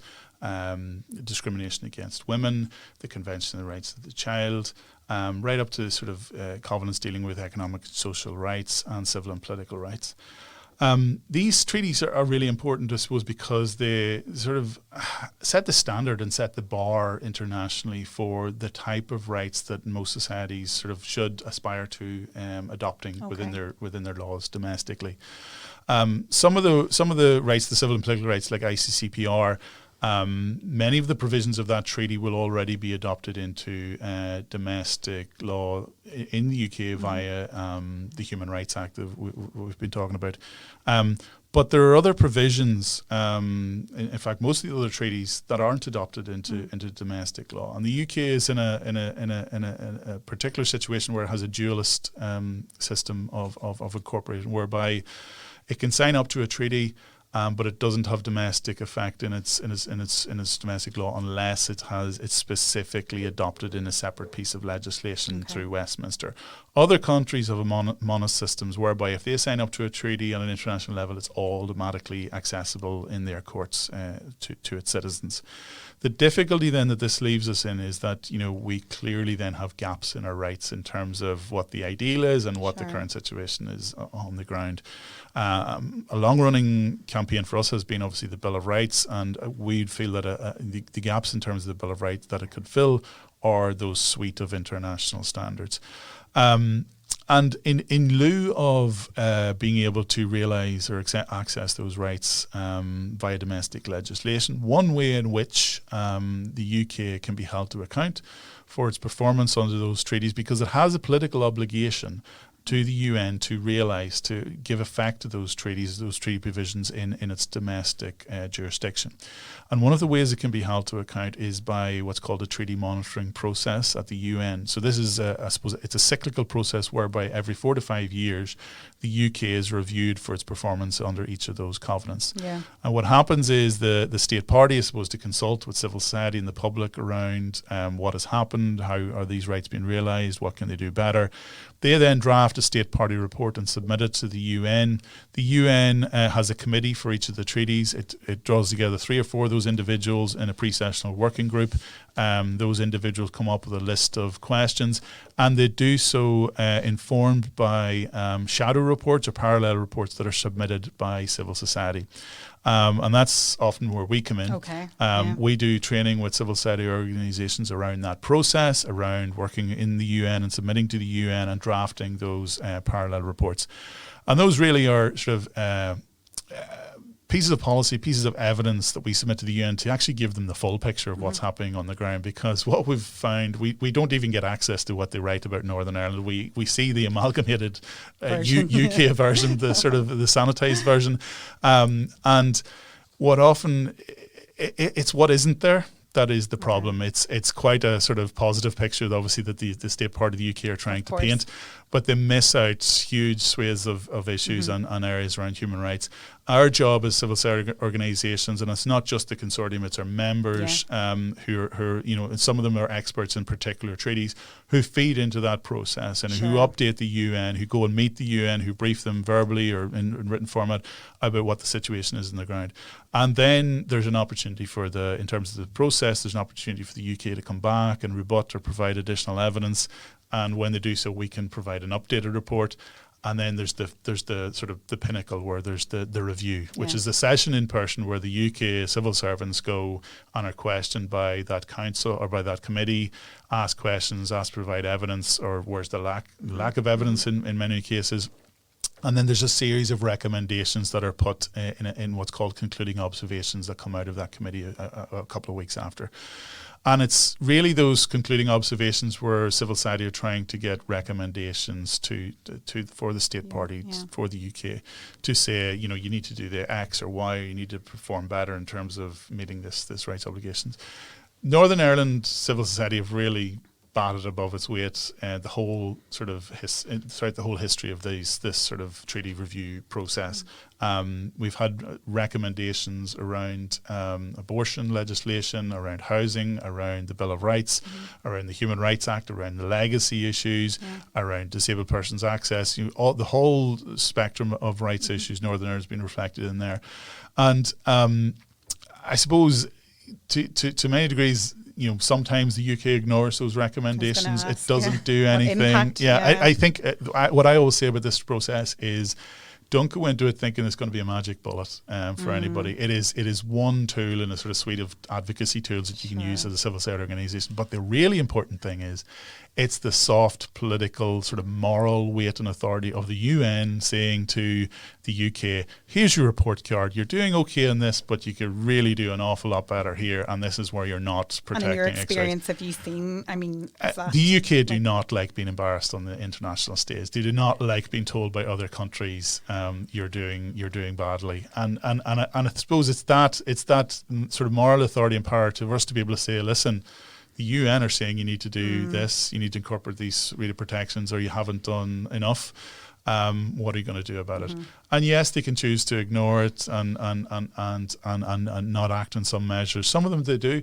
discrimination against women, the Convention on the Rights of the Child, right up to sort of covenants dealing with economic and social rights and civil and political rights. These treaties are really important, I suppose, because they sort of set the standard and set the bar internationally for the type of rights that most societies sort of should aspire to adopting within their laws domestically. Some of the rights, the civil and political rights, like ICCPR, many of the provisions of that treaty will already be adopted into domestic law in the UK via the Human Rights Act that we've been talking about. But there are other provisions, in fact, most of the other treaties that aren't adopted into domestic law. And the UK is in a particular situation where it has a dualist system of incorporation, whereby it can sign up to a treaty but it doesn't have domestic effect in its domestic law unless it's specifically adopted in a separate piece of legislation through Westminster. Other countries have mono systems whereby if they sign up to a treaty on an international level, it's automatically accessible in their courts to its citizens. The difficulty then that this leaves us in is that, we clearly then have gaps in our rights in terms of what the ideal is and what the current situation is on the ground. A long-running campaign for us has been obviously the Bill of Rights, and we'd feel that the gaps in terms of the Bill of Rights that it could fill are those suite of international standards. And in lieu of being able to realise or access those rights via domestic legislation, one way in which the UK can be held to account for its performance under those treaties, because it has a political obligation to the UN to realise, to give effect to those treaties, those treaty provisions in its domestic jurisdiction. And one of the ways it can be held to account is by what's called a treaty monitoring process at the UN. So this is, I suppose, it's a cyclical process whereby every 4 to 5 years, the UK is reviewed for its performance under each of those covenants. Yeah. And what happens is the state party is supposed to consult with civil society and the public around what has happened, how are these rights being realised, what can they do better. They then draft a state party report and submit it to the UN. The UN has a committee for each of the treaties. It draws together 3 or 4 of those individuals in a pre-sessional working group. Those individuals come up with a list of questions, and they do so informed by shadow reports or parallel reports that are submitted by civil society. And that's often where we come in. We do training with civil society organisations around that process, around working in the UN and submitting to the UN and drafting those parallel reports. And those really are sort of pieces of policy, pieces of evidence that we submit to the UN to actually give them the full picture of what's happening on the ground. Because what we've found, we don't even get access to what they write about Northern Ireland. We see the amalgamated UK version, the sort of the sanitised version. And what often, it's what isn't there that is the problem. It's quite a sort of positive picture, obviously, that the state part of the UK are trying to paint, but they miss out huge swathes of issues and areas around human rights. Our job as civil society organisations, and it's not just the consortium, it's our members who are, some of them are experts in particular treaties, who feed into that process and who update the UN, who go and meet the UN, who brief them verbally or in written format about what the situation is on the ground. And then there's an opportunity in terms of the process, there's an opportunity for the UK to come back and rebut or provide additional evidence. And when they do so, we can provide an updated report. And then there's the sort of the pinnacle where there's the review, which is the session in person where the UK civil servants go and are questioned by that council or by that committee, ask questions, ask to provide evidence, or where's the lack of evidence in many cases. And then there's a series of recommendations that are put in what's called concluding observations that come out of that committee a couple of weeks after. And it's really those concluding observations where civil society are trying to get recommendations for the state party, for the UK, to say, you need to do the X or Y, or you need to perform better in terms of meeting this rights obligations. Northern Ireland civil society have really batted above its weight the whole sort of throughout the whole history of this sort of treaty review process. We've had recommendations around abortion legislation, around housing, around the Bill of Rights, around the Human Rights Act, around the legacy issues, around disabled persons' access. The whole spectrum of rights issues, Northern Ireland has been reflected in there. And I suppose to many degrees, sometimes the UK ignores those recommendations. It doesn't do anything. I think what I always say about this process is, don't go into it thinking it's going to be a magic bullet for anybody. It is one tool in a sort of suite of advocacy tools that you can use as a civil society organisation. But the really important thing is, it's the soft political sort of moral weight and authority of the UN saying to the UK, here's your report card. You're doing okay in this, but you could really do an awful lot better here. And this is where you're not protecting. And in your experience, have you seen, the UK do not like being embarrassed on the international stage. They do not like being told by other countries, you're doing badly. And I suppose it's that sort of moral authority and power to us to be able to say, listen, the UN are saying you need to do this, you need to incorporate these reader protections, or you haven't done enough. What are you going to do about it? And yes, they can choose to ignore it and not act on some measures. Some of them they do.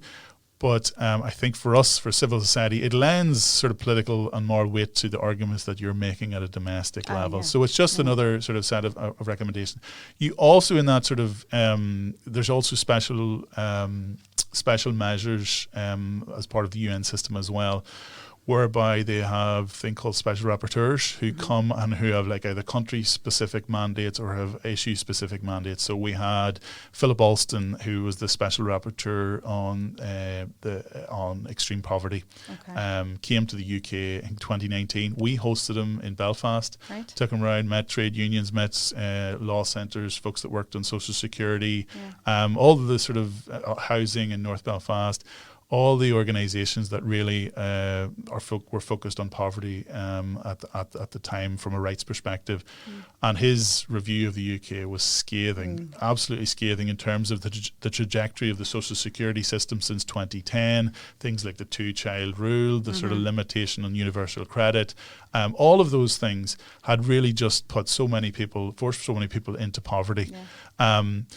But I think for us, for civil society, it lends sort of political and moral weight to the arguments that you're making at a domestic level. Yeah. So it's just another sort of set of recommendations. You also in that sort of, there's also special measures as part of the UN system as well, whereby they have a thing called special rapporteurs who come and who have like either country-specific mandates or have issue-specific mandates. So we had Philip Alston, who was the special rapporteur on extreme poverty, came to the UK in 2019. We hosted him in Belfast, took him around, met trade unions, met law centres, folks that worked on social security, all of the sort of housing in North Belfast. All the organisations that really were focused on poverty at the time from a rights perspective. And his review of the UK was scathing, absolutely scathing in terms of the trajectory of the social security system since 2010, things like the two-child rule, the sort of limitation on universal credit. All of those things had really just forced so many people into poverty. And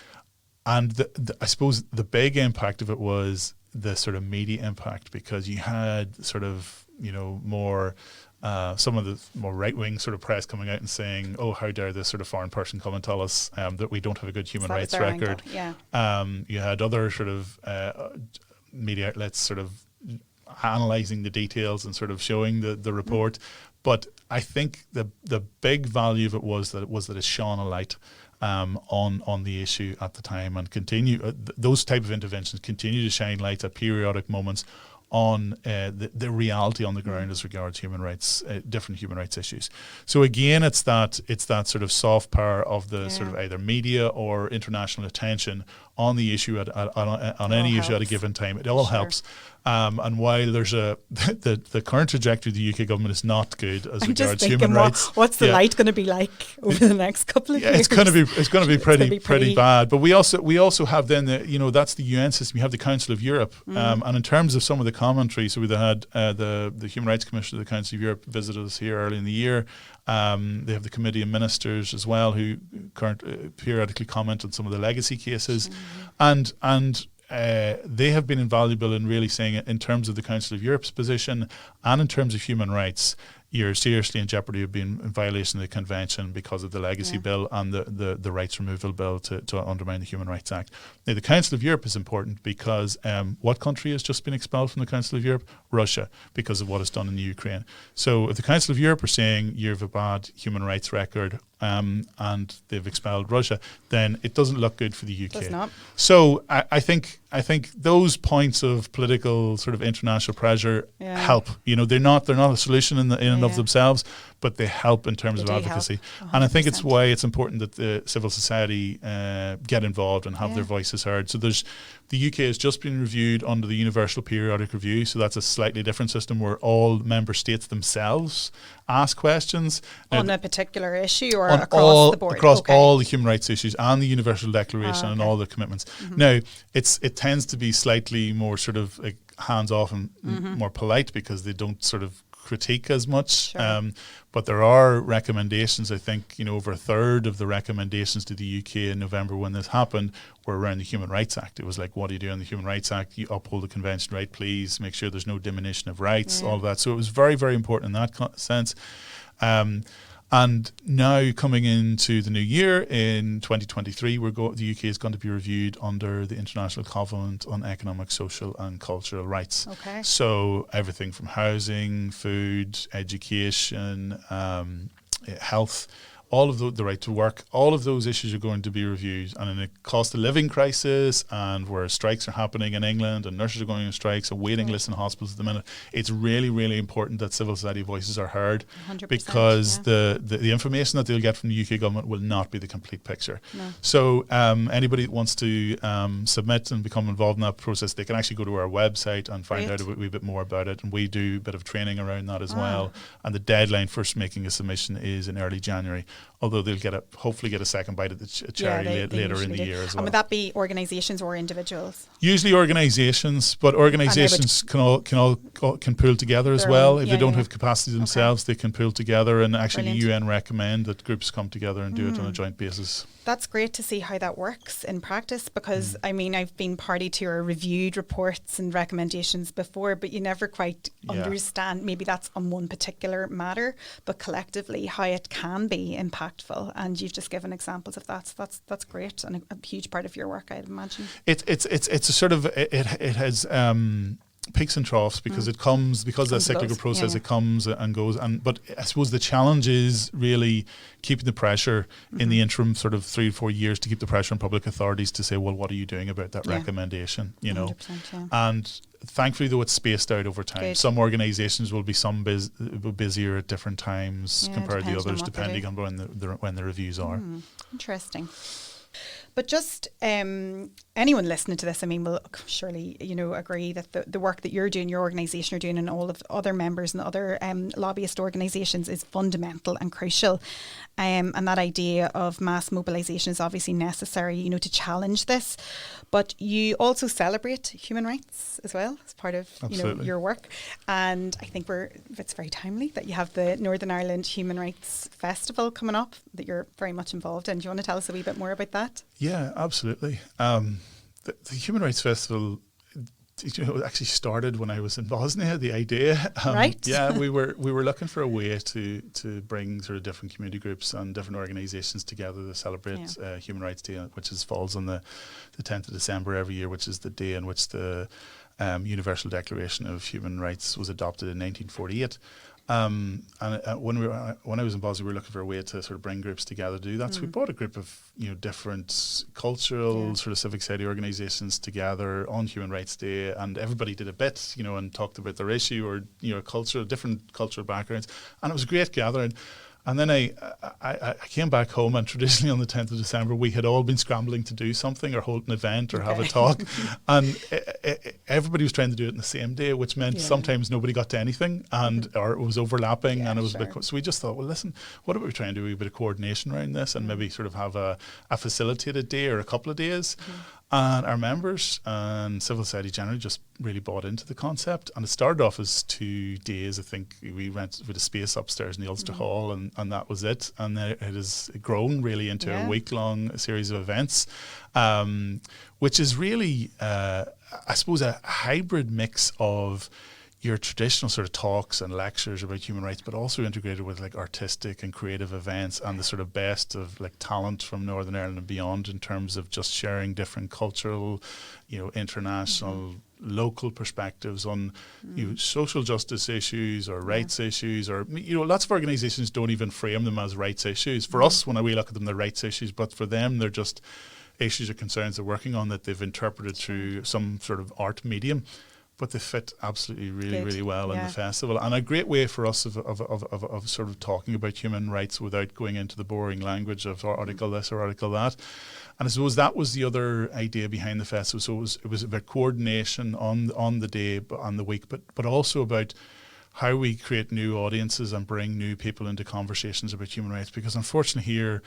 I suppose the big impact of it was the sort of media impact, because you had sort of, more some of the more right-wing sort of press coming out and saying, oh, how dare this sort of foreign person come and tell us that we don't have a good human rights record. You had other sort of media outlets sort of analysing the details and sort of showing the report. But I think the big value of it was that it shone a light on the issue at the time, and continue those type of interventions continue to shine light at periodic moments on the reality on the ground as regards human rights, different human rights issues. So again, it's that sort of soft power of the sort of either media or international attention on the issue on any issue at a given time. It all helps. And while there's the current trajectory of the UK government is not good as regards human rights. What's the light going to be like over the next couple of years? It's going to be pretty bad. But we also have then that's the UN system. You have the Council of Europe, and in terms of some of the commentary, so we had the Human Rights Commissioner of the Council of Europe visited us here early in the year. They have the Committee of Ministers as well, who periodically comment on some of the legacy cases, and they have been invaluable in really saying, in terms of the Council of Europe's position and in terms of human rights, you're seriously in jeopardy of being in violation of the Convention because of the legacy bill and the rights removal bill to undermine the Human Rights Act. Now, the Council of Europe is important because what country has just been expelled from the Council of Europe? Russia, because of what it's done in the Ukraine. So if the Council of Europe are saying you have a bad human rights record and they've expelled Russia, then it doesn't look good for the UK. Does not. So I think those points of political sort of international pressure help. They're not a solution in and of themselves, but they help in terms of advocacy. And I think it's why it's important that the civil society get involved and have their voices heard. So the UK has just been reviewed under the Universal Periodic Review, so that's a slightly different system where all member states themselves ask questions on a particular issue or across the board, across all the human rights issues and the Universal Declaration and all the commitments. Now, it tends to be slightly more sort of like hands off and more polite because they don't sort of critique as much. But there are recommendations. I think over a third of the recommendations to the UK in November when this happened were around the Human Rights Act. It was like, what do you do on the Human Rights Act? You uphold the convention, right? Please make sure there's no diminution of rights, all of that. So it was very, very important in that sense. And now coming into the new year in 2023, the UK is going to be reviewed under the International Covenant on Economic, Social and Cultural Rights. Okay. So everything from housing, food, education, health, all of the right to work, all of those issues are going to be reviewed. And in a cost of living crisis and where strikes are happening in England and nurses are going on strikes and waiting lists in hospitals at the minute, it's really, really important that civil society voices are heard, because the information that they'll get from the UK government will not be the complete picture. So anybody that wants to submit and become involved in that process, they can actually go to our website and find out a wee bit more about it. And we do a bit of training around that as well. And the deadline for making a submission is in early January. although they'll hopefully get a second bite at the cherry later in the year as well. And would that be organisations or individuals? Usually organisations, but organisations can pull together as well. If they don't have capacity themselves, they can pull together, and actually the UN recommend that groups come together and do it on a joint basis. That's great to see how that works in practice, because I mean, I've been party to or reviewed reports and recommendations before, but you never quite understand, maybe that's on one particular matter, but collectively how it can be impactful. And you've just given examples of that. So that's great, and a huge part of your work, I'd imagine. It's a sort of, it has peaks and troughs, because it comes, because that cyclical process, it comes and goes. But I suppose the challenge is really keeping the pressure in the interim sort of 3 or 4 years, to keep the pressure on public authorities to say, well, what are you doing about that recommendation? You know, and thankfully, though, it's spaced out over time. Good. Some organisations will be busier at different times compared to others, depending on when the reviews are. Interesting. But just anyone listening to this, I mean, will surely, agree that the work that you're doing, your organisation are doing, and all of the other members and other lobbyist organisations is fundamental and crucial. And that idea of mass mobilisation is obviously necessary, to challenge this. But you also celebrate human rights as well as part of your work. And I think it's very timely that you have the Northern Ireland Human Rights Festival coming up that you're very much involved in. Do you want to tell us a wee bit more about that? Yeah, absolutely. The Human Rights Festival, actually started when I was in Bosnia. The idea, right? Yeah, we were looking for a way to bring sort of different community groups and different organisations together to celebrate Human Rights Day, which falls on the 10th of December every year, which is the day in which the Universal Declaration of Human Rights was adopted in 1948. And when I was in Bosnia, we were looking for a way to sort of bring groups together to do that. So we brought a group of different cultural sort of civic society organisations together on Human Rights Day, and everybody did a bit, and talked about their issue or different cultural backgrounds, and it was a great gathering. And then I came back home, and traditionally on the 10th of December, we had all been scrambling to do something or hold an event or have a talk. And everybody was trying to do it on the same day, which meant sometimes nobody got to anything, or it was overlapping, and it was a bit. So we just thought, well, listen, what about we try and do a bit of coordination around this, and maybe sort of have a facilitated day or a couple of days. And our members and civil society generally just really bought into the concept. And it started off as 2 days. I think we went with a space upstairs in the Ulster Hall, and that was it. And then it has grown really into a week-long series of events, which is really, I suppose, a hybrid mix of your traditional sort of talks and lectures about human rights, but also integrated with like artistic and creative events and the sort of best of like talent from Northern Ireland and beyond, in terms of just sharing different cultural, international, local perspectives on social justice issues or rights issues, or lots of organisations don't even frame them as rights issues. For us, when we look at them, they're rights issues, but for them, they're just issues or concerns they're working on that they've interpreted through some sort of art medium. But they fit absolutely really well in the festival, and a great way for us of sort of talking about human rights without going into the boring language of article this or article that. And I suppose that was the other idea behind the festival. So it was about coordination on the day, on the week, but also about how we create new audiences and bring new people into conversations about human rights. Because unfortunately here,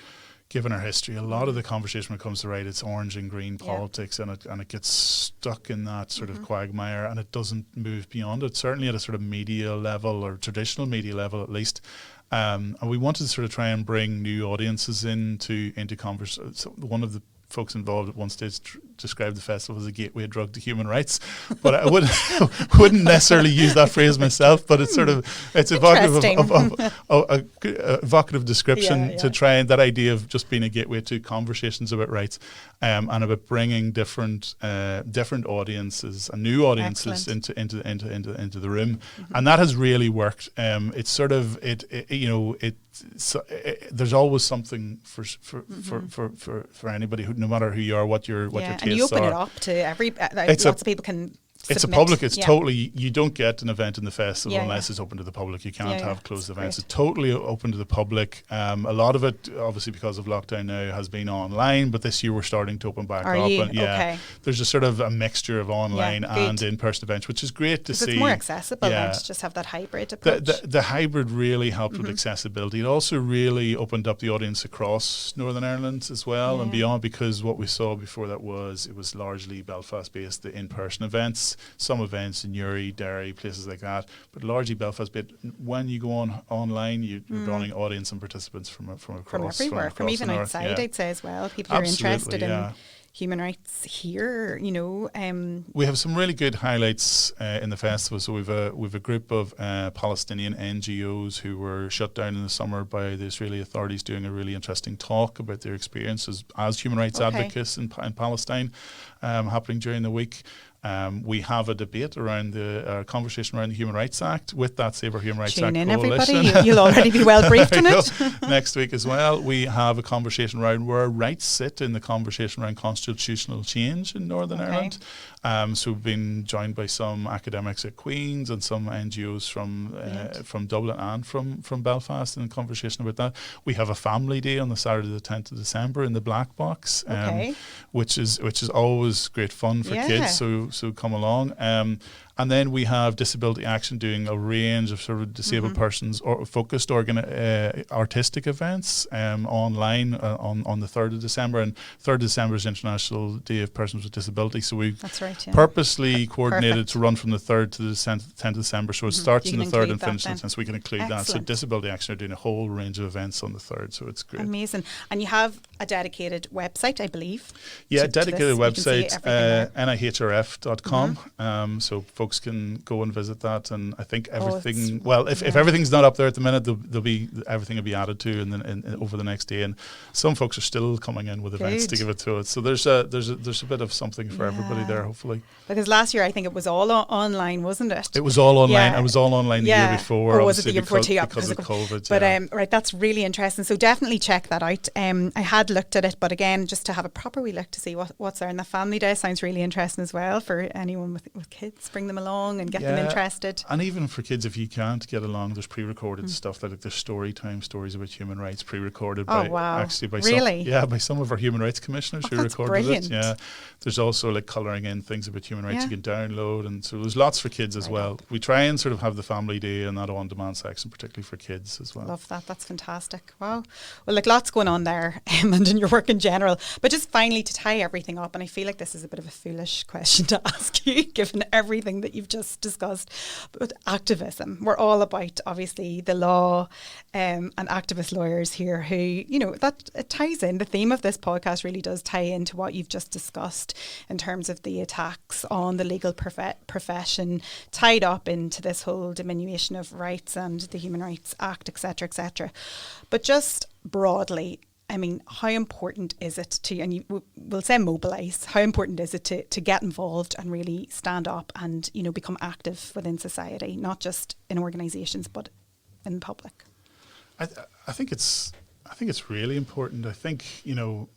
given our history, a lot of the conversation when it comes to right, it's orange and green politics, and it gets stuck in that sort of quagmire, and it doesn't move beyond it, certainly at a sort of media level, or traditional media level at least. And we wanted to sort of try and bring new audiences into conversation. So one of the folks involved at one stage described the festival as a gateway drug to human rights, but I wouldn't necessarily use that phrase myself. But it's evocative description to try and that idea of just being a gateway to conversations about rights, and about bringing different audiences and new audiences into the room, and that has really worked. It's sort of there's always something for anybody who, no matter who you are, what your tastes are. And you open it up to lots of people can It's a public. It's totally. You don't get an event in the festival unless it's open to the public. You can't have closed events. It's totally open to the public. A lot of it, obviously, because of lockdown now, has been online. But this year we're starting to open back up. And there's a sort of a mixture of online and in-person events, which is great to see. It's more accessible now to just have that hybrid approach. The hybrid really helped with accessibility. It also really opened up the audience across Northern Ireland as well and beyond, because what we saw before that was it was largely Belfast-based, the in-person events. Some events in Newry, Derry, places like that, but largely Belfast-based. When you go online, you're drawing audience and participants from across, everywhere, from even outside, I'd say as well. People who are interested in human rights here, We have some really good highlights in the festival. So we've a group of Palestinian NGOs who were shut down in the summer by the Israeli authorities doing a really interesting talk about their experiences as human rights advocates in Palestine, happening during the week. We have a debate around the conversation around the Human Rights Act with that Save Our Human Rights Act in, coalition. Everybody. You'll already be well briefed on it. Next week as well, we have a conversation around where rights sit in the conversation around constitutional change in Northern Ireland. So we've been joined by some academics at Queen's and some NGOs from Dublin and from Belfast in a conversation about that. We have a family day on the Saturday the 10th of December in the Black Box, which is always great fun for kids. So come along. And then we have Disability Action doing a range of sort of disabled persons or focused artistic events online on the 3rd of December. And 3rd of December is International Day of Persons with Disability. So we've purposely coordinated to run from the 3rd to the 10th of December. So it starts on the 3rd and finishes on the 10th. So we can include that. So Disability Action are doing a whole range of events on the 3rd. So it's great. Amazing. And you have a dedicated website, I believe. Yeah, dedicated website, nihrf.com. So folks can go and visit that, and I think everything. If everything's not up there at the minute, everything will be added to, and then over the next day. And some folks are still coming in with events to give it to it. So there's a bit of something for everybody there, hopefully. Because last year I think it was all online, wasn't it? It was all online. It was all online the year before. Or was it the year before too? Because of COVID. But right, that's really interesting. So definitely check that out. I had looked at it, but again, just to have a proper wee look to see what's there. And the family day sounds really interesting as well for anyone with kids. Bring them along and get them interested. And even for kids, if you can't get along, there's pre-recorded stuff like there's story time stories about human rights pre-recorded by some of our human rights commissioners who recorded brilliant. it. There's also like colouring in things about human rights you can download, and so there's lots for kids as well. We try and sort of have the family day and that on-demand section, particularly for kids as well. Love that. That's fantastic. Wow. Well, like lots going on there and in your work in general. But just finally to tie everything up, and I feel like this is a bit of a foolish question to ask you, given everything that you've just discussed, but activism. We're all about, obviously, the law and activist lawyers here who, that it ties in. The theme of this podcast really does tie into what you've just discussed in terms of the attacks on the legal profession, tied up into this whole diminution of rights and the Human Rights Act, etc., etc. But just broadly, I mean, how important is it to, and we'll say mobilise, how important is it to get involved and really stand up and, become active within society, not just in organisations, but in public? I think it's really important. I think,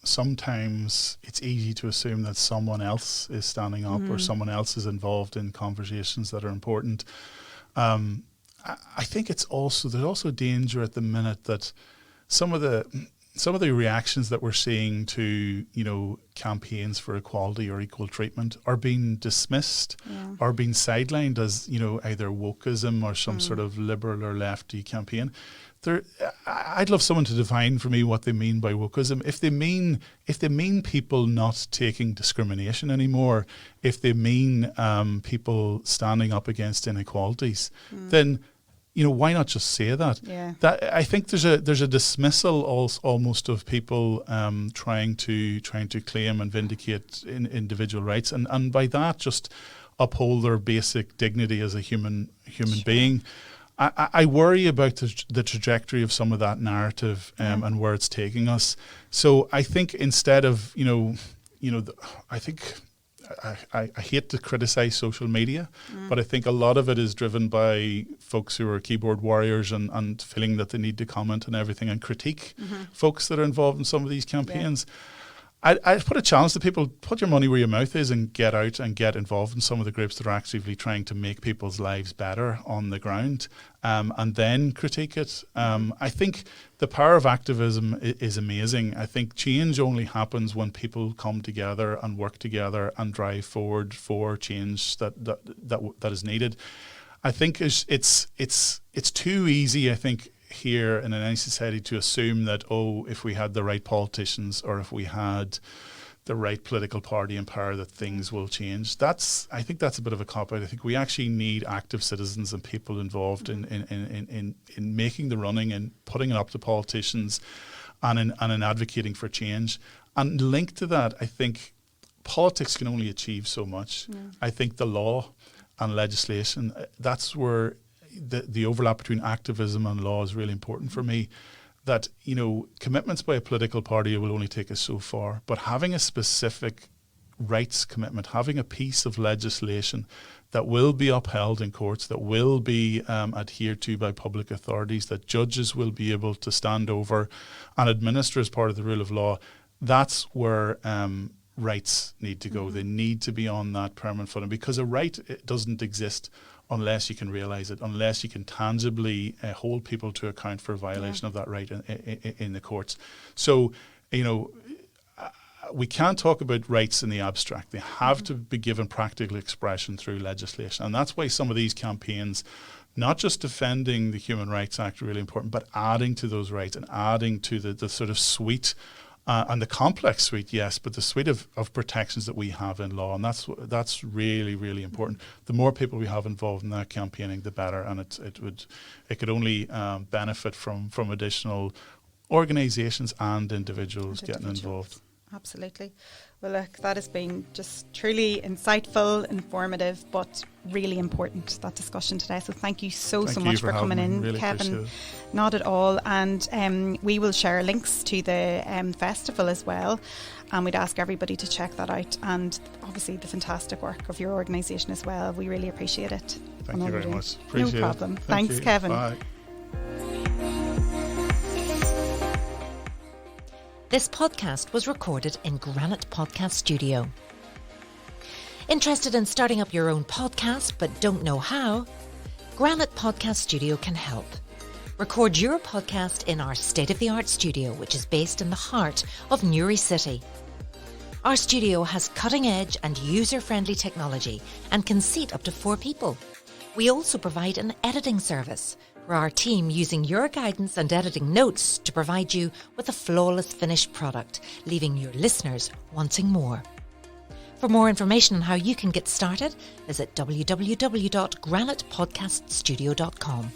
sometimes it's easy to assume that someone else is standing up or someone else is involved in conversations that are important. I think there's also danger at the minute that some of the reactions that we're seeing to, campaigns for equality or equal treatment are being dismissed, are being sidelined as, either wokeism or some sort of liberal or lefty campaign. I'd love someone to define for me what they mean by wokeism. If they mean people not taking discrimination anymore, if they mean people standing up against inequalities, then why not just say that? Yeah. That I think there's a dismissal almost of people trying to claim and vindicate individual rights, and by that just uphold their basic dignity as a human being. I worry about the trajectory of some of that narrative and where it's taking us. So I think instead of I think. I hate to criticize social media, but I think a lot of it is driven by folks who are keyboard warriors and feeling that they need to comment on everything and critique folks that are involved in some of these campaigns. I put a challenge to people: put your money where your mouth is and get out and get involved in some of the groups that are actively trying to make people's lives better on the ground, and then critique it. I think the power of activism is amazing. I think change only happens when people come together and work together and drive forward for change that is needed. I think it's too easy, I think, here in any society to assume that, if we had the right politicians or if we had the right political party in power, that things will change. I think that's a bit of a cop-out. I think we actually need active citizens and people involved in making the running and putting it up to politicians and in advocating for change. And linked to that, I think politics can only achieve so much. Yeah. I think the law and legislation, that's where the overlap between activism and law is really important for me. That, commitments by a political party will only take us so far, but having a specific rights commitment, having a piece of legislation that will be upheld in courts, that will be adhered to by public authorities, that judges will be able to stand over and administer as part of the rule of law, that's where rights need to go. They need to be on that permanent footing, because a right, it doesn't exist unless you can realise it, unless you can tangibly hold people to account for a violation of that right in the courts. So, we can't talk about rights in the abstract. They have to be given practical expression through legislation. And that's why some of these campaigns, not just defending the Human Rights Act, are really important, but adding to those rights and adding to the sort of suite and the complex suite, yes, but the suite of protections that we have in law. And that's really, really important. The more people we have involved in that campaigning, the better. And it could only benefit from additional organisations and individuals getting involved. Absolutely. Well, look, that has been just truly insightful, informative, but really important, that discussion today. So thank you so much for coming in, really, Kevin. Not at all. And we will share links to the festival as well. And we'd ask everybody to check that out. And obviously the fantastic work of your organisation as well. We really appreciate it. Thank you very much. Appreciate it. No problem. Thanks, you. Kevin. Bye. This podcast was recorded in Granite Podcast Studio. Interested in starting up your own podcast but don't know how? Granite Podcast Studio can help. Record your podcast in our state-of-the-art studio, which is based in the heart of Newry City. Our studio has cutting-edge and user-friendly technology and can seat up to 4 people. We also provide an editing service, for our team using your guidance and editing notes to provide you with a flawless finished product, leaving your listeners wanting more. For more information on how you can get started, visit www.granitepodcaststudio.com.